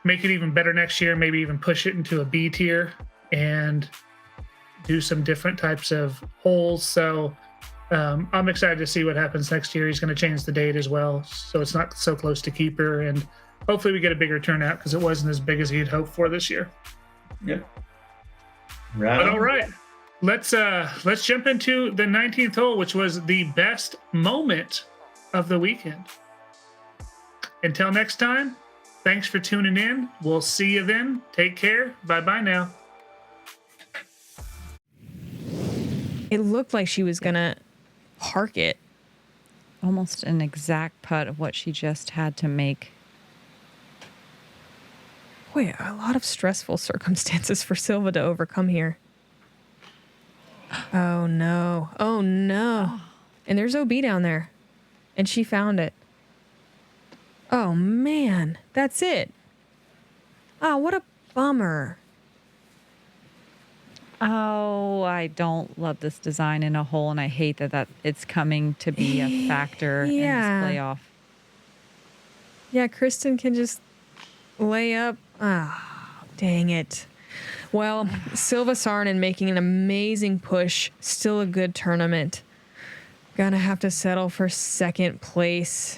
make it even better next year, maybe even push it into a B tier and do some different types of holes. So I'm excited to see what happens next year. He's going to change the date as well, so it's not so close to keeper, and hopefully we get a bigger turnout, because it wasn't as big as he'd hoped for this year. Yep. Right. But all right, let's jump into the 19th hole, which was the best moment of the weekend. Until next time, thanks for tuning in. We'll see you then. Take care. Bye-bye now. It looked like she was going to park it. Almost an exact putt of what she just had to make. Boy, a lot of stressful circumstances for Silva to overcome here. Oh, no. Oh, no. And there's OB down there. And she found it. Oh, man. That's it. Oh, what a bummer. Oh, I don't love this design in a hole, and I hate that it's coming to be a factor in this playoff. Yeah, Kristen can just lay up. Ah, dang it. Well, Silva Saarinen making an amazing push. Still a good tournament. Gonna have to settle for second place.